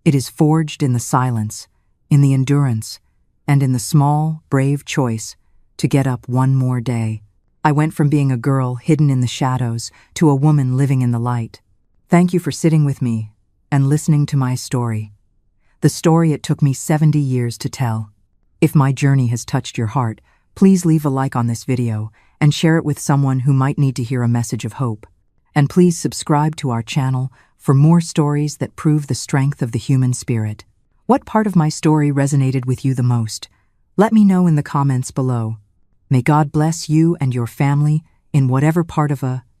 It is forged in the silence, in the endurance, and in the small, brave choice to get up one more day. I went from being a girl hidden in the shadows to a woman living in the light. Thank you for sitting with me and listening to my story. The story it took me 70 years to tell. If my journey has touched your heart, please leave a like on this video and share it with someone who might need to hear a message of hope. And please subscribe to our channel for more stories that prove the strength of the human spirit. What part of my story resonated with you the most? Let me know in the comments below. May God bless you and your family in whatever part of a